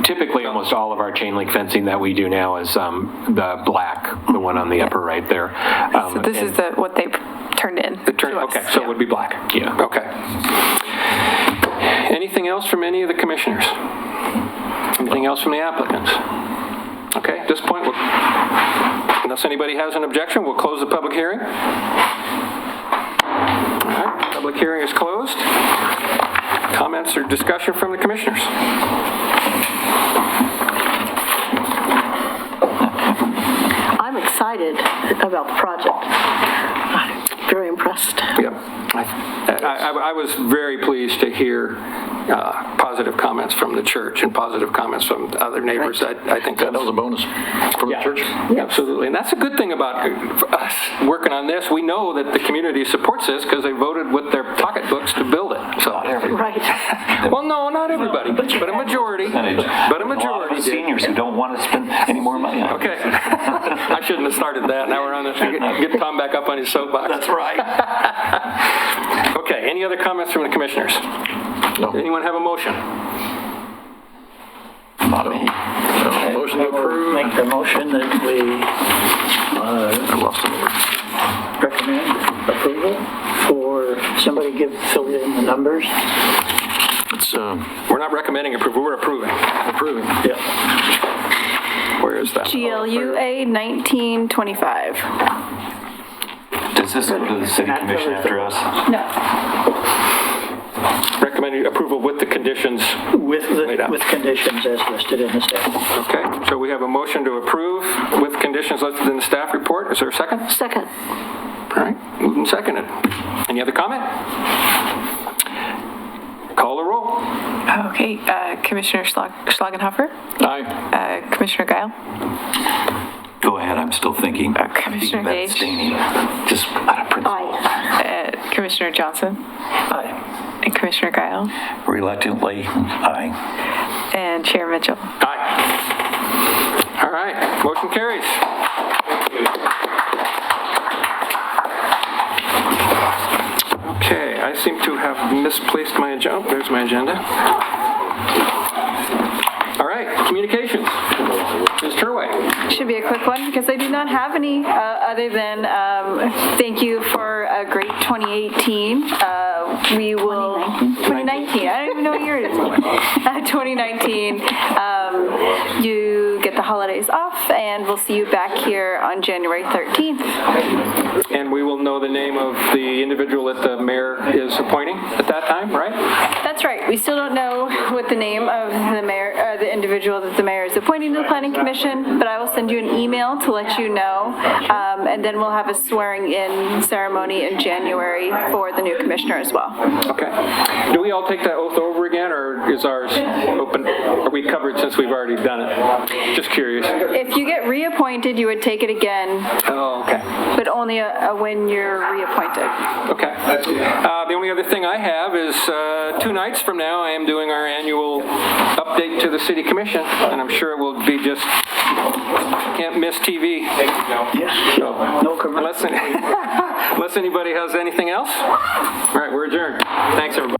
typically, almost all of our chain link fencing that we do now is the black, the one on the upper right there. So this is what they turned in. Okay, so it would be black. Yeah. Okay. Anything else from any of the commissioners? Anything else from the applicants? Okay, at this point, unless anybody has an objection, we'll close the public hearing. All right, public hearing is closed. Comments or discussion from the commissioners? I'm excited about the project. I'm very impressed. Yep. I was very pleased to hear positive comments from the church and positive comments from other neighbors. Right. I think that was a bonus from the church. Yeah, absolutely. And that's a good thing about us working on this. We know that the community supports this because they voted with their pocketbooks to build it. So, Right. well, no, not everybody, but a majority. But a majority. The seniors who don't want to spend any more money on it. Okay. I shouldn't have started that. Now we're on this. Get Tom back up on his soapbox. That's right. Okay, any other comments from the commissioners? No. Anyone have a motion? Not me. Motion to approve. Make the motion that we recommend approval for, fill in the numbers. It's, We're not recommending approval, we're approving. approving. Yeah. Where is that? GLUA 1925. Does this go to the city commission after us? No. Recommending approval with the conditions. With conditions as listed in the staff. Okay, so we have a motion to approve with conditions listed in the staff report. Is there a second? Second. All right, moved and seconded. Any other comment? Call the roll. Okay, Commissioner Schlagenhofer, Aye. Commissioner Guile, Go ahead, I'm still thinking. Commissioner About Gage, abstaining, just out of principle. Aye. Commissioner Johnson, Aye. and Commissioner Guile, Reluctantly, aye. and Chair Mitchell. Aye. All right, motion carries. Okay, I seem to have misplaced my agenda. There's my agenda. All right, communications. Ms. Turway. Should be a quick one because I do not have any other than thank you for a great 2018. We will 2019. I don't even know what year it is. 2019. You get the holidays off, and we'll see you back here on January 13th. And we will know the name of the individual that the mayor is appointing at that time, right? That's right. We still don't know what the name of the mayor, the individual that the mayor is appointing to the planning commission, but I will send you an email to let you know, and then we'll have a swearing-in ceremony in January for the new commissioner as well. Okay. Do we all take that oath over again, or is ours open? Are we covered since we've already done it? Just curious. If you get reappointed, you would take it again, Oh, okay. but only when you're reappointed. Okay. The only other thing I have is 2 nights from now, I am doing our annual update to the city commission, and I'm sure it will be just can't miss TV. Yes. No commercial. Unless anybody has anything else. All right, we're adjourned. Thanks, everybody.